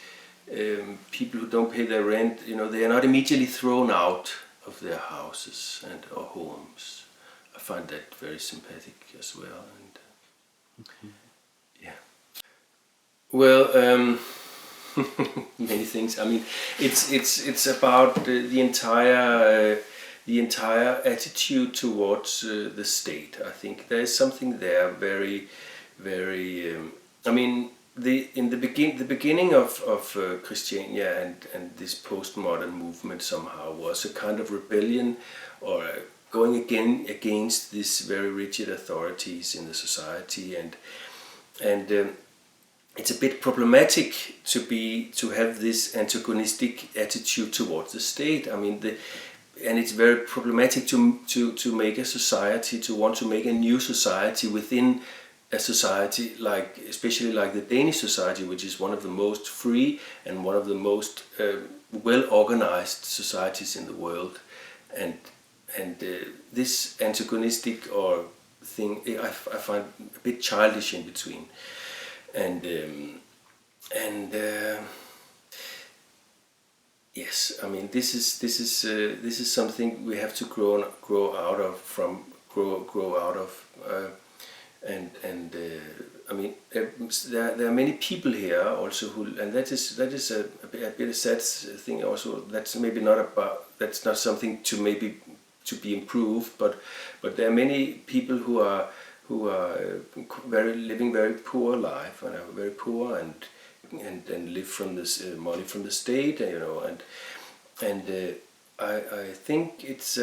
people who don't pay their rent, you know, they are not immediately thrown out of their houses or homes. I find that very sympathetic as well, and yeah. Well, many things. I mean, it's about the entire the entire attitude towards the state. I think there is something there very, very. I mean, the beginning of Christiania and this postmodern movement somehow was a kind of rebellion, or going against these very rigid authorities in the society, and it's a bit problematic to have this antagonistic attitude towards the state. I mean, and it's very problematic to make a society, to want to make a new society within a society like, especially like the Danish society, which is one of the most free and one of the most well-organized societies in the world, and this antagonistic or thing I find a bit childish in between, and yes, I mean this is something we have to grow out of. I mean, there are many people here also who, and that is a bit a sad thing also. That's maybe not that's not something to be improved, but there are many people who are living very poor life, and are very poor and live from this money from the state, you know, and I think it's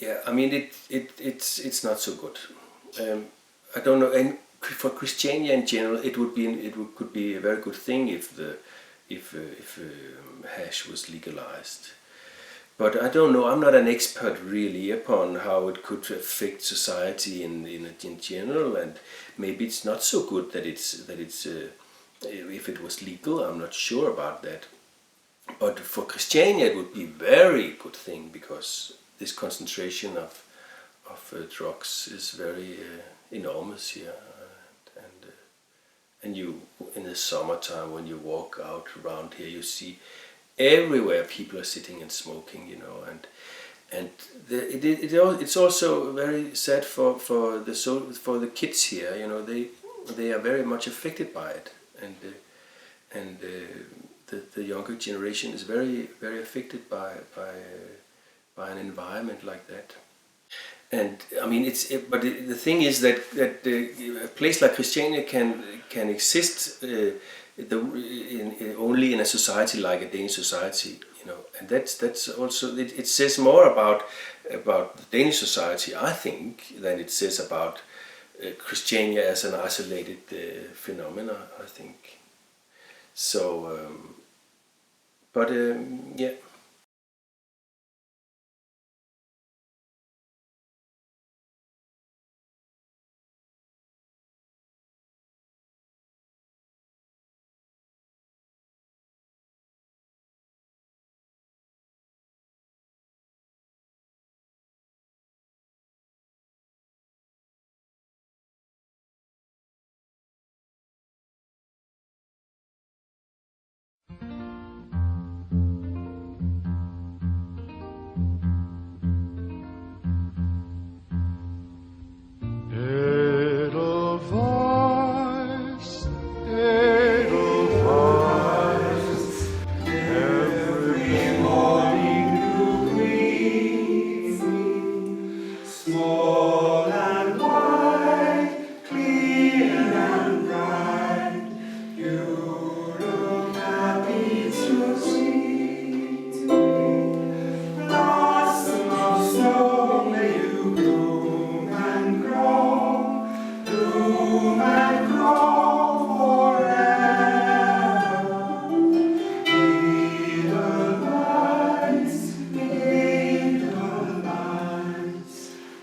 yeah, I mean it's not so good. I don't know, and for Christiania in general, could be a very good thing if hash was legalized. But I don't know. I'm not an expert really upon how it could affect society in general, and maybe it's not so good that it's if it was legal. I'm not sure about that. But for Christiania, it would be a very good thing, because this concentration of drugs is very enormous here, and you, in the summertime, when you walk out around here, you see everywhere people are sitting and smoking, you know, and it's also very sad for the kids here, you know. They are very much affected by it, and the younger generation is very, very affected by an environment like that. And I mean, but the thing is that a place like Christiania can exist only in a society like a Danish society, you know. And that's also, it says more about the Danish society, I think, than it says about Christiania as an isolated phenomena, I think. So, yeah.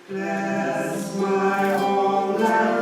Bless my whole life.